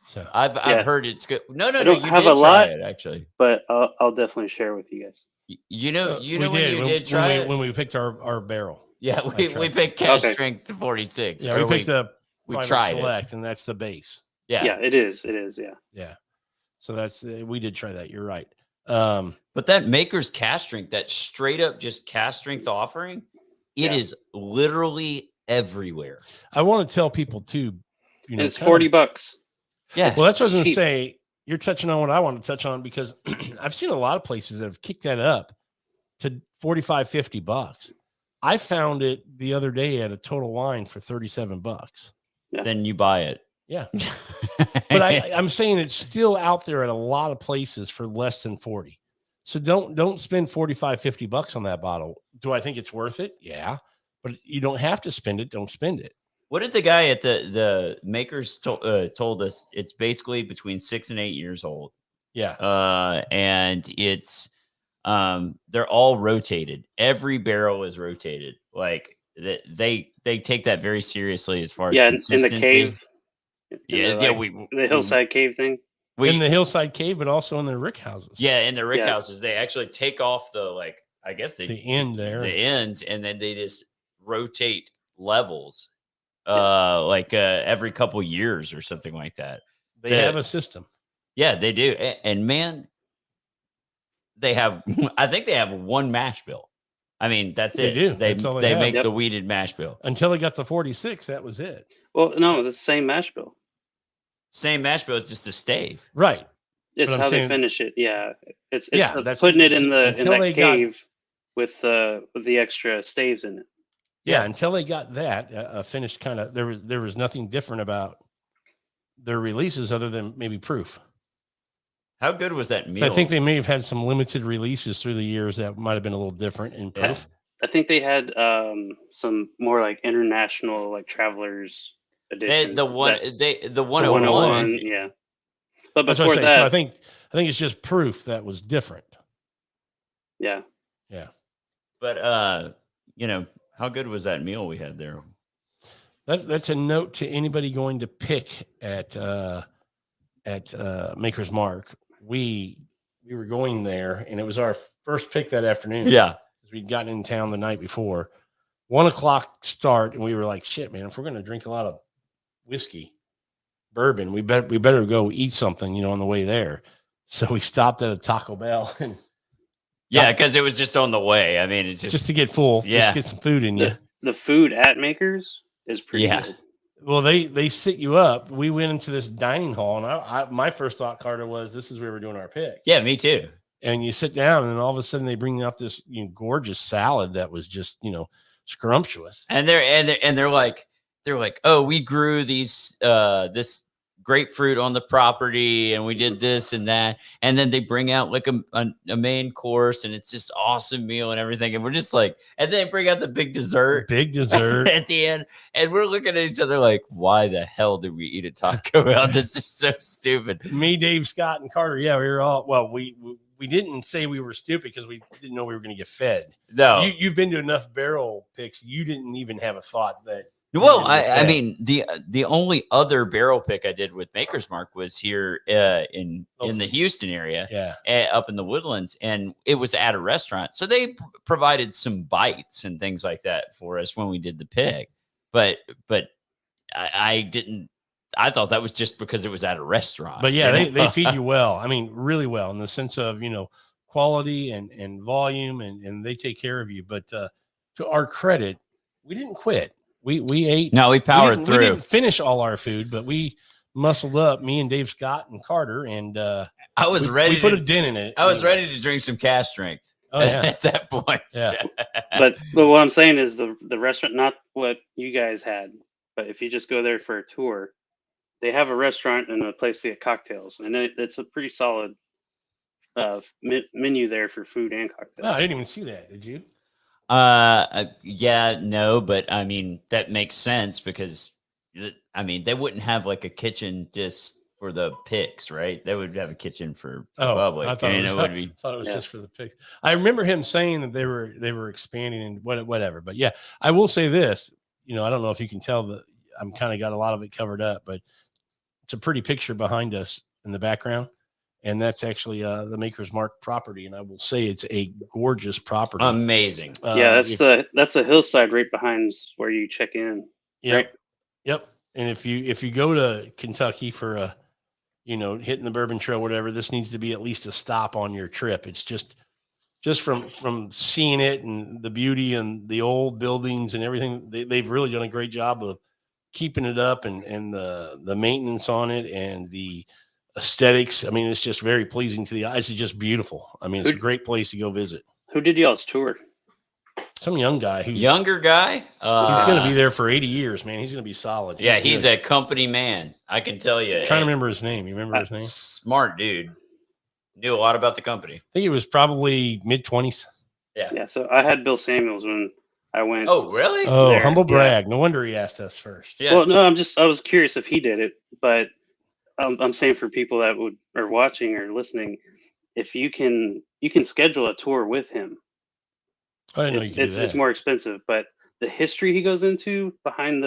So I've heard it's good. No, I don't you have did a try lot. it actually. But I'll definitely share with you guys. You know we when you did try when it. When we picked our barrel. Yeah, I we tried. picked Cask Okay. Strength 46. Yeah, or we picked the we Private tried it. Select, and that's the base. Yeah, it is. It is. Yeah. Yeah. So that's we did try that. You're right. But that Maker's Cask Strength, that straight up just Cask Strength offering, it is literally everywhere. I want to tell people too, And it's $40. Yeah. Well, that's what I was going to Cheap. say. You're touching on what I want to touch on because I've seen a lot of places that have kicked that up to $45-$50. I found it the other day at a Total Wine for $37. Then you buy it. Yeah. But I'm saying it's still out there at a lot of places for less than 40. So don't spend $45-$50 on that bottle. Do I think it's worth it? Yeah. But you don't have to spend it. Don't spend it. What did the guy at the makers told us? It's basically between 6 and 8 years old. Yeah. And it's they're all rotated. Every barrel is rotated. Like they take that very seriously as far as Yeah, in consistency. the cave. The hillside cave thing. In the hillside cave, but also in the rick houses. Yeah, in the rick Yeah. houses, they actually take off the I guess The end there. the ends, and then they just rotate levels, every couple years or something like that. They have a system. Yeah, they do, and man, they have. I think they have one mash bill. I mean, that's They it. do. They That's all they have. make Yep. the weeded mash bill. Until they got the 46, that was it. Well, no, the same mash bill. Same mash bill. It's just a stave. Right. It's But I'm how saying- they finish it. Yeah, it's Yeah, that's- putting it in until that they got- cave with the extra staves in it. Yeah. Until they got that finished kind of, there was nothing different about their releases other than maybe proof. How good was that meal? So I think they may have had some limited releases through the years that might have been a little different in Yeah. proof. I think they had some more like international travelers edition. the 101. 101, yeah. But That's what before I'm saying. that, So I think it's just proof that was different. yeah. Yeah. But how good was that meal we had there? That's a note to anybody going to pick at Maker's Mark. We were going there, and it was our first pick that afternoon. Yeah. We'd gotten in town the night before. 1 o'clock start, and we were like, "Shit, man! If we're gonna drink a lot of whiskey, bourbon, we better go eat something, on the way there." So we stopped at a Taco Bell and Yeah, because it was just on the way. I mean, it's just to get full, Yeah. just get some food in you. The food at Makers is pretty Yeah. good. Well, they sit you up. We went into this dining hall, and my first thought, Carter, was this is where we're doing our pick. yeah, me too. And you sit down, and all of a sudden they bring out this gorgeous salad that was just scrumptious. And they're like, oh, we grew this grapefruit on the property, and we did this and that, and then they bring out like a main course, and it's just awesome meal and everything, and we're just like, and then they bring out the big dessert Big dessert. at the end, and we're looking at each other like, why the hell did we eat a Taco Bell? This is so stupid. Me, Dave, Scott, and Carter. Yeah, we were all we didn't say we were stupid because we didn't know we were going to get fed. No, You've been to enough barrel picks. You didn't even have a thought that. well, you were gonna get I fed. mean, the only other barrel pick I did with Maker's Mark was here in the Houston area. Yeah. Up in the Woodlands, and it was at a restaurant, so they provided some bites and things like that for us when we did the pick. But I didn't. I thought that was just because it was at a restaurant. But yeah, you know? they feed you well. I mean, really well in the sense of, quality and volume, and they take care of you. But to our credit, we didn't quit. We ate. No, we powered We through. didn't finish all our food, but we muscled up, me and Dave Scott and Carter, and I was ready. We put a dent in it. I was ready to drink some Cask Strength. Oh, yeah. At that point. Yeah. But what I'm saying is the restaurant, not what you guys had, but if you just go there for a tour, they have a restaurant and a place to get cocktails, and it's a pretty solid menu there for food and cocktails. Oh, I didn't even see that. Did you? Yeah, no, but I mean that makes sense because I mean they wouldn't have like a kitchen just for the picks, right? They would have a kitchen for the public. I thought and it it was, would be thought it was Yeah. just for the pigs. I remember him saying that they were expanding and whatever. But yeah, I will say this. You know, I don't know if you can tell that I'm kind of got a lot of it covered up, but it's a pretty picture behind us in the background, and that's actually the Maker's Mark property. And I will say it's a gorgeous property. amazing. Yeah, if- that's the hillside right behind where you check in. Yep. Right. Yep. And if you go to Kentucky for a, you know, hitting the Bourbon Trail, whatever, this needs to be at least a stop on your trip. It's just from seeing it and the beauty and the old buildings and everything. They've really done a great job of keeping it up and the maintenance on it and the aesthetics. I mean, it's just very pleasing to the eyes. It's just beautiful. I mean, it's a great place to go visit. Who did y'all's tour? Some young guy who's Younger guy. he's going to be there for 80 years, man. He's going to be solid. Yeah, he's good. a company man. I can tell you. I'm trying to remember his name. You remember his name? Smart dude. Knew a lot about the company. I think it was probably mid-20s. Yeah, so I had Bill Samuels when I went. Oh, really? Oh, There, humble yeah. brag. No wonder he asked us first. Yeah. Well, no, I was curious if he did it, but I'm saying for people that are watching or listening, if you can schedule a tour with him. I didn't know you could do that. It's more expensive, but the history he goes into behind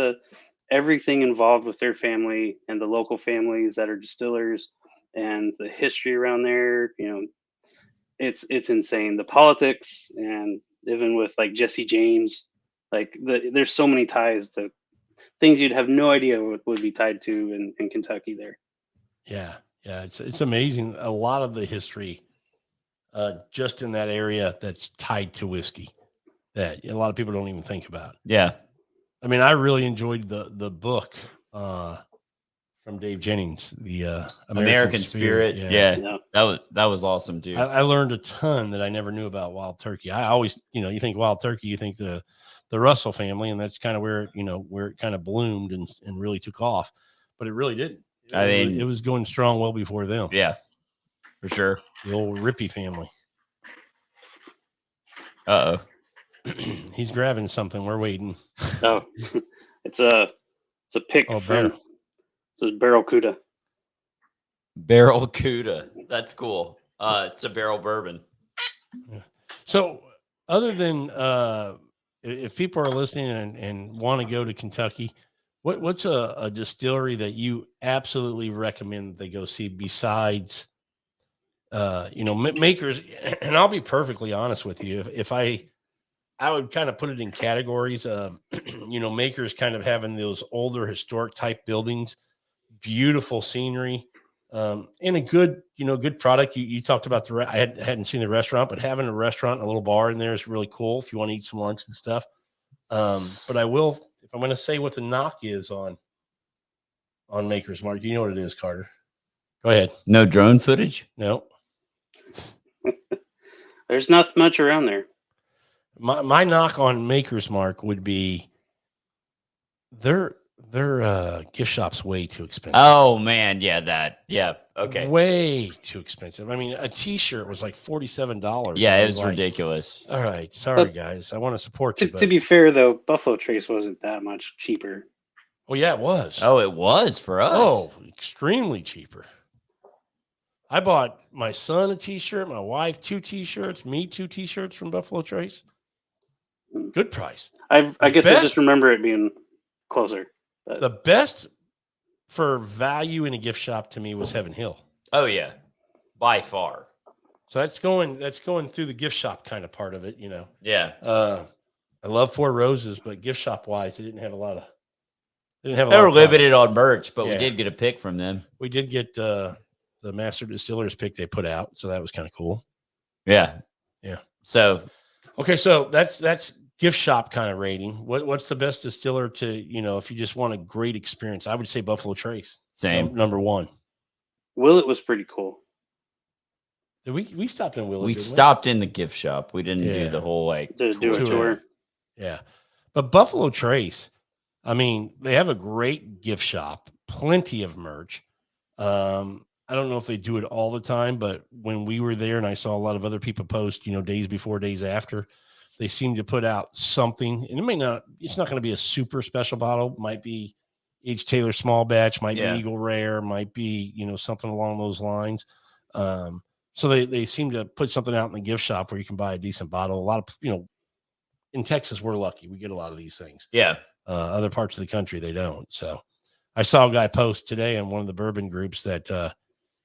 everything involved with their family and the local families that are distillers and the history around there, you know, it's insane. The politics and even with like Jesse James, like there's so many ties to things you'd have no idea what would be tied to in Kentucky there. Yeah, it's amazing. A lot of the history, just in that area, that's tied to whiskey, that a lot of people don't even think about. Yeah. I mean, I really enjoyed the book from Dave Jennings, the American Spirit. Yeah. You know? That was awesome, dude. I learned a ton that I never knew about Wild Turkey. I always, you know, you think Wild Turkey, you think the Russell family, and that's kind of where it kind of bloomed and really took off, but it really didn't. I mean, it was going strong well before them. yeah, for sure. The old Rippey family. He's grabbing something. We're waiting. Oh, it's a pick Oh, from bear. it's a Barrel Cuda. Barrel Cuda. That's cool. It's a barrel bourbon. So, other than if people are listening and want to go to Kentucky, what's a distillery that you absolutely recommend they go see besides, Makers? And I'll be perfectly honest with you. If I would kind of put it in categories of, Makers kind of having those older historic type buildings, beautiful scenery, and a good product. You talked about I hadn't seen the restaurant, but having a restaurant, and a little bar in there is really cool if you want to eat some lunch and stuff. But I will, if I'm going to say what the knock is on Maker's Mark, you know what it is, Carter. Go ahead. No drone footage? No, There's not much around there. my knock on Maker's Mark would be their gift shop's way too expensive. Oh man, yeah. Okay. Way too expensive. I mean, a T-shirt was like $47. Yeah, I it was like, ridiculous. All right, sorry But- guys. I want to support you. To be fair, though, Buffalo Trace wasn't that much cheaper. Oh yeah, it was. Oh, it was for us. Oh, extremely cheaper. I bought my son a T-shirt, my wife 2 T-shirts, me 2 T-shirts from Buffalo Trace. Good price. I guess I Best- just remember it being closer. The best for value in a gift shop to me was Heaven Hill. Oh yeah, by far. So that's going through the gift shop kind of part of it, Yeah. I love Four Roses, but gift shop wise, they didn't have a lot of. They were limited on merch, but Yeah. we did get a pick from them. We did get the Master Distillers pick they put out, so that was kind of cool. Yeah. Yeah. So Okay, so that's gift shop kind of rating. What's the best distiller to, if you just want a great experience? I would say Buffalo Trace. same. Number one. Willet was pretty cool. Did we stopped in Willow? We didn't stopped in the gift shop. We didn't Yeah. do the whole like To do a Tour. tour. Yeah. But Buffalo Trace, I mean, they have a great gift shop, plenty of merch. I I don't know if they do it all the time, but when we were there and I saw a lot of other people post, days before, days after, they seem to put out something, and it's not going to be a super special bottle. Might be H. Taylor small batch, might Yeah. be Eagle Rare, might be, something along those lines. So they seem to put something out in the gift shop where you can buy a decent bottle. A lot of, in Texas, we're lucky. We get a lot of these things. Yeah. Other parts of the country, they don't. So I saw a guy post today on one of the bourbon groups that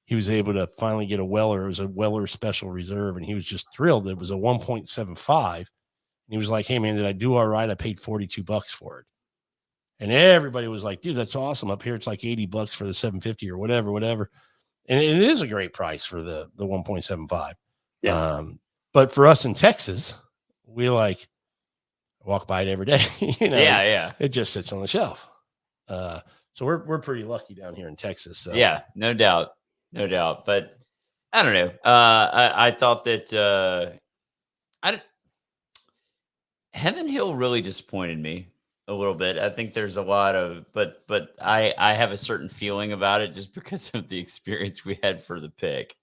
he was able to finally get a Weller. It was a Weller Special Reserve, and he was just thrilled. It was a 1.75. And he was like, hey, man, did I do all right? I paid $42 for it. And everybody was like, dude, that's awesome. Up here, it's like $80 for the 750 or whatever. And it is a great price for the 1.75. Yeah. But for us in Texas, we walk by it every day. Yeah. It just sits on the shelf. So we're pretty lucky down here in Texas. So. Yeah, no doubt. But I don't know. I thought that Heaven Hill really disappointed me a little bit. I think there's a lot of, but I have a certain feeling about it just because of the experience we had for the pick.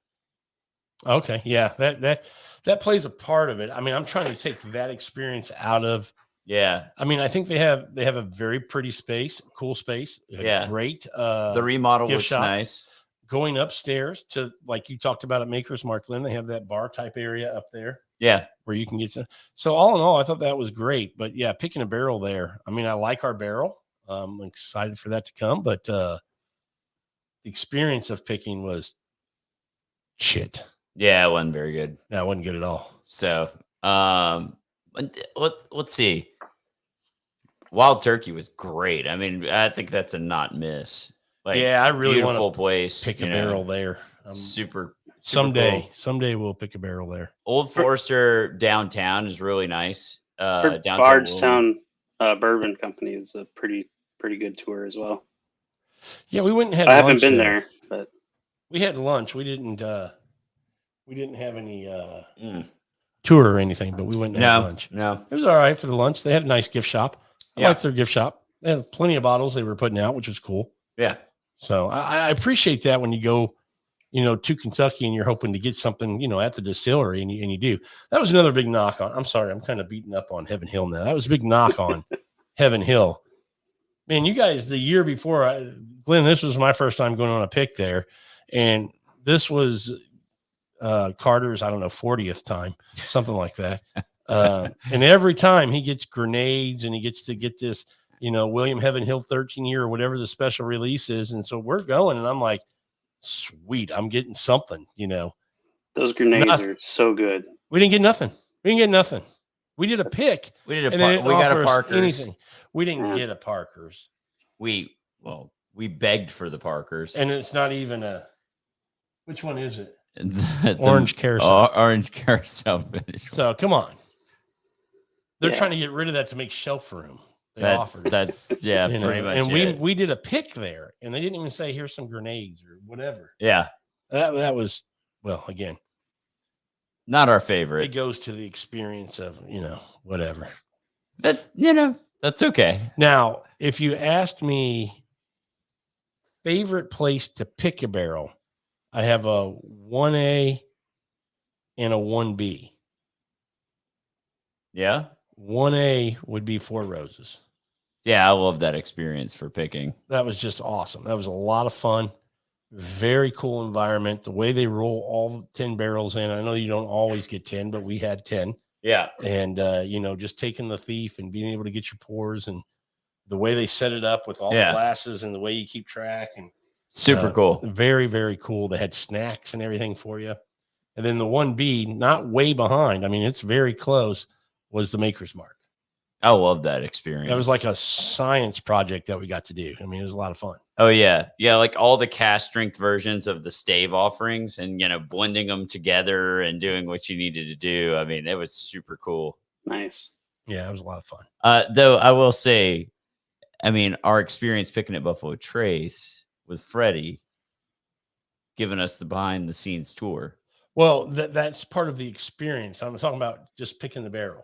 Okay. Yeah. That plays a part of it. I mean, I'm trying to take that experience out of. Yeah. I mean, I think they have a very pretty space, cool space. Yeah. Great. The remodel gift looks shop. nice. Going upstairs to, like you talked about at Maker's Mark, Lynn, they have that bar type area up there. Yeah. Where you can get some. So all in all, I thought that was great. But yeah, picking a barrel there. I mean, I like our barrel. I'm excited for that to come. But the experience of picking was shit. Yeah, it wasn't very good. That wasn't good at all. So let's see. Wild Turkey was great. I mean, I think that's a not miss. I really want beautiful to place. pick a barrel there. Super Someday cool. We'll pick a barrel there. Old Forester downtown is really nice. Downtown Bardstown Bourbon Company is a pretty good tour as well. Yeah, we went and had. I lunch haven't been there, but we had lunch. We didn't have any tour or anything, but we went and had lunch. No, it was all right for the lunch. They had a nice gift shop. I liked their gift shop. They had plenty of bottles they were putting out, which was cool. Yeah. So I appreciate that when you go, to Kentucky and you're hoping to get something, at the distillery and you do. That was another big knock on. I'm sorry, I'm kind of beating up on Heaven Hill now. That was a big knock on Heaven Hill. Man, you guys, the year before, Glenn, this was my first time going on a pick there. And this was Carter's, 40th time, something like that. And every time he gets grenades and he gets to get this, William Heaven Hill 13 year or whatever the special release is. And so we're going and I'm like, sweet, I'm getting something, Those grenades are so good. We didn't get nothing. We did a pick. We got a Parker's. Anything. We didn't get a Parker's. We begged for the Parker's. And it's not even which one is it? The Orange Carousel. Orange Carousel finish. So come on. They're trying to get rid of that to make shelf room. That's pretty much. And we did a pick there, and they didn't even say here's some grenades or whatever. Yeah, that was again, not our favorite. It goes to the experience of whatever. But that's okay. Now, if you asked me favorite place to pick a barrel, I have a 1A and a 1B. Yeah. 1A would be Four Roses. Yeah, I love that experience for picking. That was just awesome. That was a lot of fun. Very cool environment. The way they roll all 10 barrels in. I know you don't always get 10, but we had 10. Yeah. And, just taking the thief and being able to get your pours and the way they set it up with all the glasses and the way you keep track. And super cool. Very, very cool. They had snacks and everything for you. And then the 1B, not way behind. I mean, it's very close. Was the Maker's Mark. I love that experience. That was like a science project that we got to do. I mean, it was a lot of fun. Oh yeah. Yeah. Like all the cast strength versions of the stave offerings and, blending them together and doing what you needed to do. I mean, it was super cool. Nice. Yeah. It was a lot of fun. Though I will say, our experience picking at Buffalo Trace with Freddie giving us the behind the scenes tour. Well, that's part of the experience. I'm talking about just picking the barrel.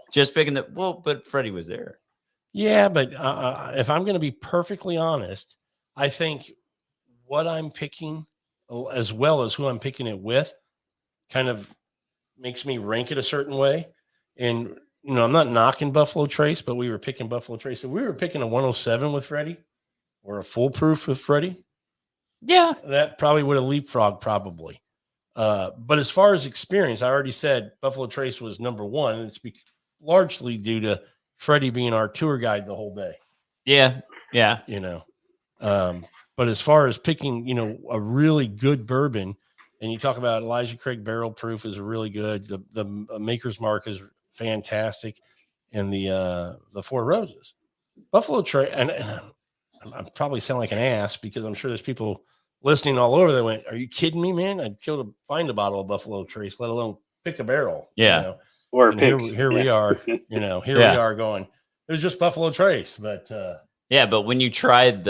But Freddie was there. Yeah, but if I'm going to be perfectly honest, I think what I'm picking as well as who I'm picking it with, kind of makes me rank it a certain way. And, I'm not knocking Buffalo Trace, but we were picking Buffalo Trace. If we were picking a 107 with Freddie or a foolproof with Freddie, Yeah. that probably would have leapfrogged probably. But as far as experience, I already said Buffalo Trace was number one. And it's largely due to Freddie being our tour guide the whole day. Yeah. Yeah. But as far as picking, a really good bourbon, and you talk about Elijah Craig Barrel Proof is really good. The Maker's Mark is fantastic, and the Four Roses, Buffalo Trace, and I'm probably sound like an ass because I'm sure there's people listening all over that went, "Are you kidding me, man? I'd kill to find a bottle of Buffalo Trace, let alone pick a barrel." Yeah. Or And pick. here we are, here we are going. It was just Buffalo Trace, but Yeah. But when you tried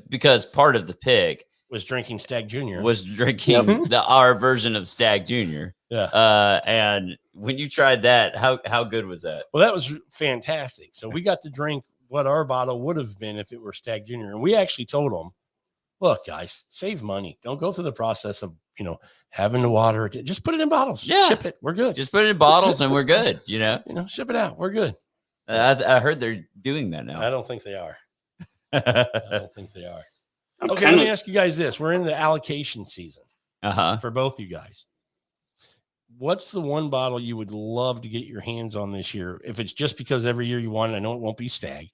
because part of the pick was drinking Stag Junior. was drinking our version of Stag Junior. Yeah. And when you tried that, how good was that? Well, that was fantastic. So we got to drink what our bottle would have been if it were Stag Junior. And we actually told them, look, guys, save money. Don't go through the process of, having to water it. Just put it in bottles. Yeah. Ship it. We're good. Just put it in bottles and we're good. Ship it out. We're good. I heard they're doing that now. I don't think they are. I don't think they are. I'm Okay, let me ask you guys this. We're in the allocation season Uh-huh. for both you guys. What's the one bottle you would love to get your hands on this year? If it's just because every year you want it, I know it won't be Stag.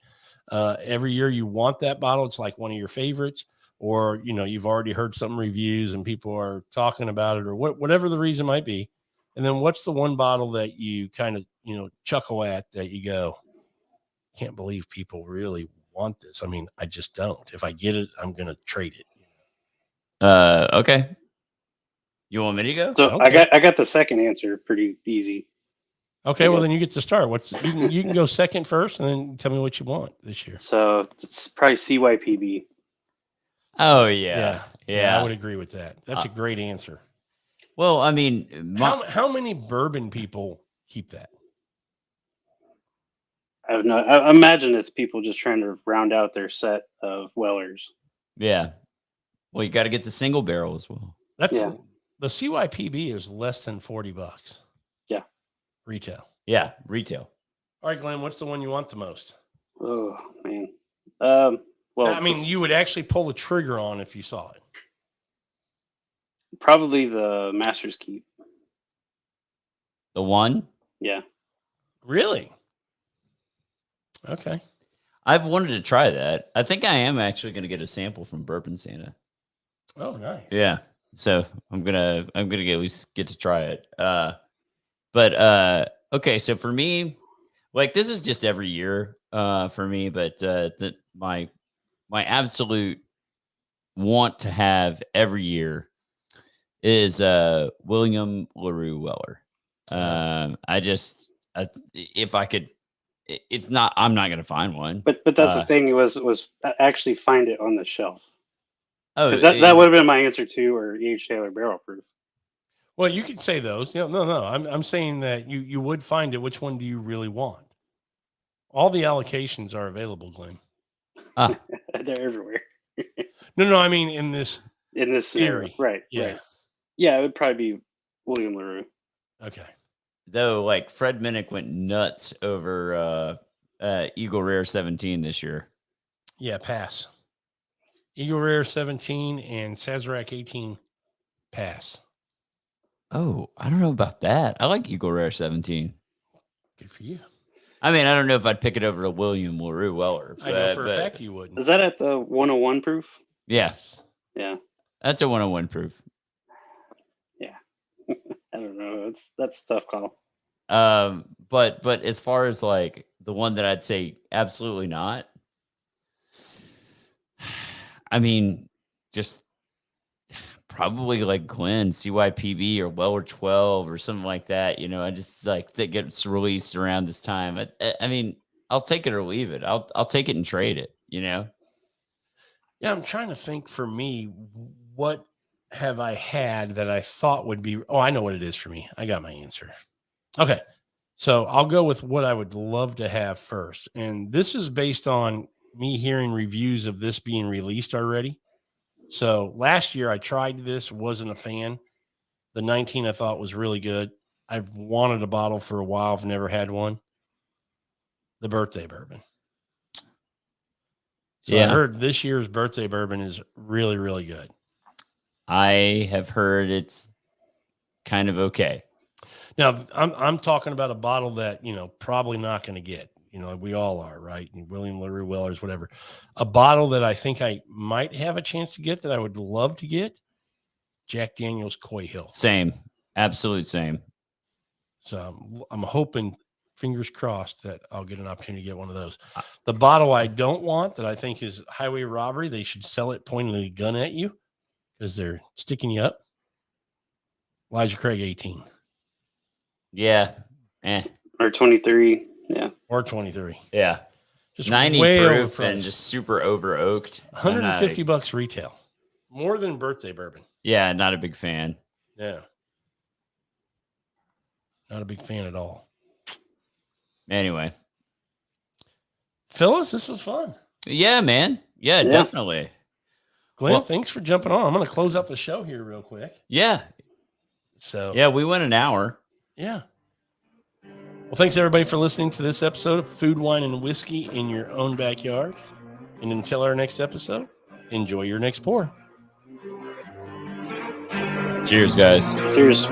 Every year you want that bottle, it's like one of your favorites, or you've already heard some reviews and people are talking about it, or whatever the reason might be. And then what's the one bottle that you kind of chuckle at that you go, can't believe people really want this? I mean, I just don't. If I get it, I'm gonna trade it. Okay. You want me to go? So Okay. I got the second answer pretty easy. Okay, well then you get to start. You can go second first, and then tell me what you want this year. So it's probably CYPB. Oh yeah. I would agree with that. That's a great answer. Well, I mean, How many bourbon people keep that? I don't know. I imagine it's people just trying to round out their set of Wellers. yeah. Well, you got to get the single barrel as well. That's Yeah. the CYPB is less than $40. Yeah. Retail. Yeah, retail. All right, Glenn, what's the one you want the most? Oh man. Well, I mean, you would actually pull the trigger on if you saw it. probably the Master's Keep. The one? Yeah. Really? Okay. I've wanted to try that. I think I am actually going to get a sample from Bourbon Santa. Oh, nice. Yeah. So I'm gonna at least get to try it. But okay, so for me, like this is just every year for me, but my absolute want to have every year is William LaRue Weller. If I could, I'm not gonna find one. But that's the thing, was actually find it on the shelf. Oh, Because that would have been my answer too, or E.H. Taylor Barrel Proof. Well, you can say those. No. I'm saying that you would find it. Which one do you really want? All the allocations are available, Glenn. They're everywhere. No. I mean, in this area. Right. Yeah. Right. Yeah, it would probably be William LaRue. Okay. Though, like Fred Minnick went nuts over Eagle Rare 17 this year. Yeah, pass. Eagle Rare 17 and Sazerac 18, pass. Oh, I don't know about that. I like Eagle Rare 17. Good for you. I mean, I don't know if I'd pick it over to William LaRue Weller. I know for a fact you wouldn't. Is that at the 101 proof? Yeah, Yeah. that's a 101 proof. Yeah. I don't know. That's a tough call. But as far as like the one that I'd say absolutely not, I mean, just probably like Glenn, CYPB or Weller 12 or something like that. I just like that gets released around this time. I mean, I'll take it or leave it. I'll take it and trade it, Yeah, I'm trying to think for me, what have I had that I thought would be, I know what it is for me. I got my answer. Okay. So I'll go with what I would love to have first. And this is based on me hearing reviews of this being released already. So last year I tried this, wasn't a fan. The 19 I thought was really good. I've wanted a bottle for a while. I've never had one. The birthday bourbon. So I Yeah. heard this year's birthday bourbon is really, really good. I have heard it's kind of okay. Now I'm talking about a bottle that, probably not going to get, we all are, right? And William LaRue Wellers, whatever. A bottle that I think I might have a chance to get that I would love to get, Jack Daniel's Coy Hill. Same. Absolute same. So I'm hoping, fingers crossed, that I'll get an opportunity to get one of those. The bottle I don't want, that I think is highway robbery, they should sell it pointing a gun at you because they're sticking you up. Elijah Craig 18 Yeah. Or 23. Yeah. or 23. Yeah. Just 90 way proof overpriced. and just super over oaked. $150 retail. More than birthday bourbon. Yeah, not a big fan. Yeah. Not a big fan at all. Anyway. Phyllis, this was fun. Yeah, man. Yeah, Yeah. definitely. Glenn, Well- thanks for jumping on. I'm going to close out the show here real quick. Yeah. So, Yeah, we went an hour. yeah. Well, thanks everybody for listening to this episode of Food, Wine, and Whiskey in Your Own Backyard. And until our next episode, enjoy your next pour. Cheers, guys. Cheers.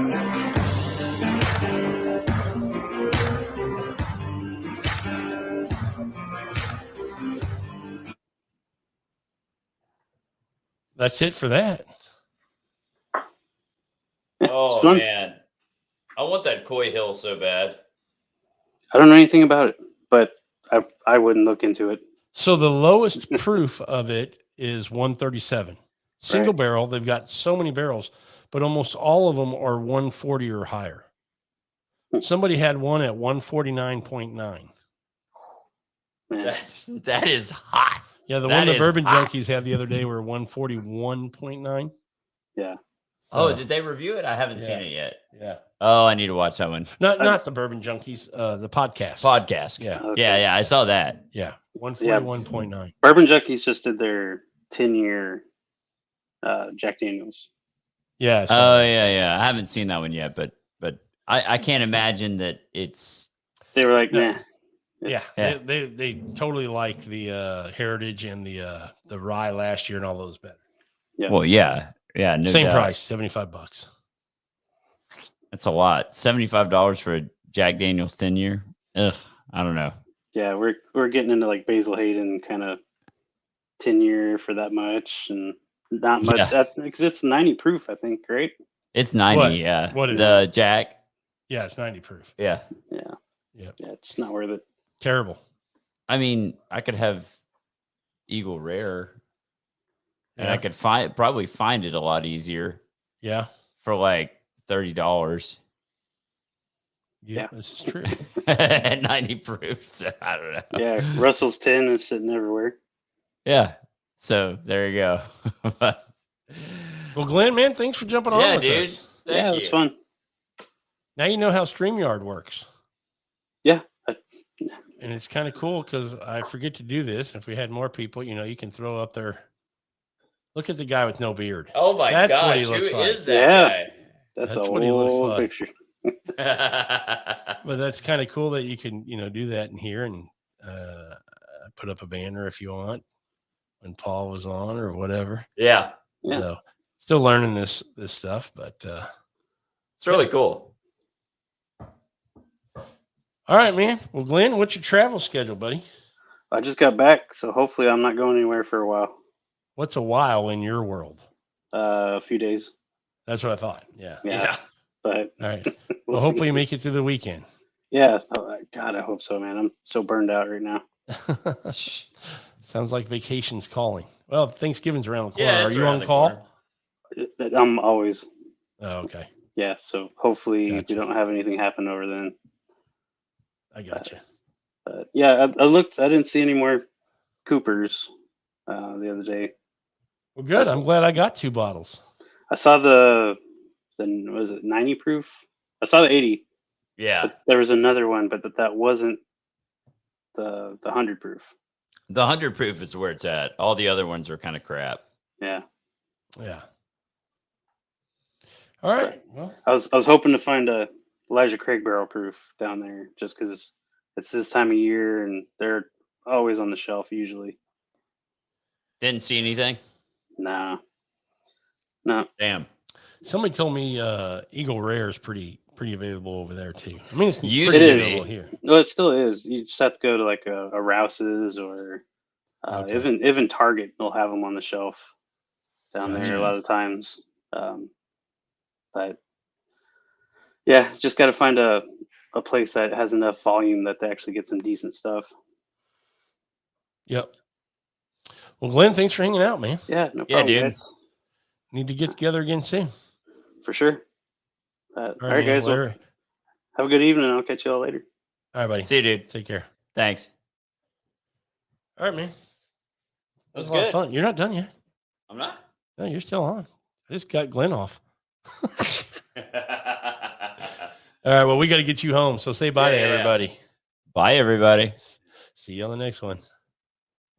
That's it for that. Oh, It's fun. man. I want that Coy Hill so bad. I don't know anything about it, but I wouldn't look into it. So the lowest proof of it is 137. Single Right. barrel. They've got so many barrels, but almost all of them are 140 or higher. Somebody had one at 149.9. Man. That is hot. Yeah, the That one the is bourbon hot. junkies had the other day were 141.9. Yeah. Oh, did they review it? I haven't Yeah. seen it yet. yeah. Oh, I need to watch that one. Not the bourbon junkies, the podcast. Podcast. Yeah. Okay. Yeah, I saw that. Yeah. 141.9. Bourbon Junkies just did their 10-year Jack Daniels. Yeah. So, Oh, yeah. I haven't seen that one yet, but I can't imagine that it's They were like, Yeah. nah. yeah. Yeah. They totally like the Heritage and the Rye last year and all those better. Yeah. well, yeah. Yeah, no Same doubt. price, $75. That's a lot. $75 for a Jack Daniels 10-year. Ugh, I don't know. Yeah, we're getting into like Basil Hayden kind of 10-year for that much, and not much Yeah. because it's 90 proof, I think, right? It's 90, What? yeah. What is the Jack? Yeah, it's 90 proof. Yeah. Yeah. Yep. Yeah, it's not worth it. Terrible. I mean, I could have Eagle Rare and I Yeah. could probably find it a lot easier Yeah. for like $30 Yeah. Yeah. This is true. at 90 proof. So I don't know. Yeah, Russell's 10 is sitting everywhere. Yeah. So there you go. Well, Glenn, man, thanks for jumping on yeah, with dude. us. Thank Yeah, you. it's fun. Now you know how StreamYard works. Yeah. And it's kind of cool because I forget to do this. If we had more people, you can throw up their. Look at the guy with no beard. Oh my That's what gosh. he Who looks like. is Yeah. that That's That's a what he looks whole like. picture. guy? But that's kind of cool that you can, do that in here and put up a banner if you want when Paul was on or whatever. Yeah. Yeah. So still learning this stuff, but It's really cool. all right, man. Well, Glenn, what's your travel schedule, buddy? I just got back, so hopefully I'm not going anywhere for a while. What's a while in your world? A few days. That's what I thought. Yeah. Yeah. But All right. we'll Well, see. hopefully you make it through the weekend. Yeah. Oh, God, I hope so, man. I'm so burned out right now. Sounds like vacation's calling. Well, Thanksgiving's around the corner. Yeah, Are it's you around on the call? corner. I'm always, Oh, okay. yeah. So hopefully Gotcha. we don't have anything happen over then. I got you. But yeah, I looked. I didn't see any more Coopers the other day. Well, good. I'm glad I got 2 bottles. I saw the was it 90 proof? I saw the 80. Yeah. But there was another one, but that wasn't the 100 proof. The 100 proof is where it's at. All the other ones are kind of crap. Yeah. Yeah. All right. Well, I was hoping to find a Elijah Craig barrel proof down there, just because it's this time of year and they're always on the shelf usually. Didn't see anything. Nah, no. Damn. somebody told me Eagle Rare is pretty available over there too. I mean, it's Used pretty to be. available here. No, it still is. You just have to go to like a Rouse's or Okay. even Target. They'll have them on the shelf down there Gotcha. a lot of times. But yeah, just got to find a place that has enough volume that they actually get some decent stuff. Yep. Well, Glenn, thanks for hanging out, man. Yeah, no Yeah, problem, dude. guys. Need to get together again soon. For sure. All right, man. guys. Well, Well, have a good evening. I'll catch you all later. all right, buddy. See you, dude. Take care. Thanks. All right, man. That was That's a lot of good. fun. You're not done yet. I'm not. No, you're still on. I just got Glenn off. All right. Well, we got to get you home. So say bye to Yeah. everybody. Bye, everybody. See you on the next one.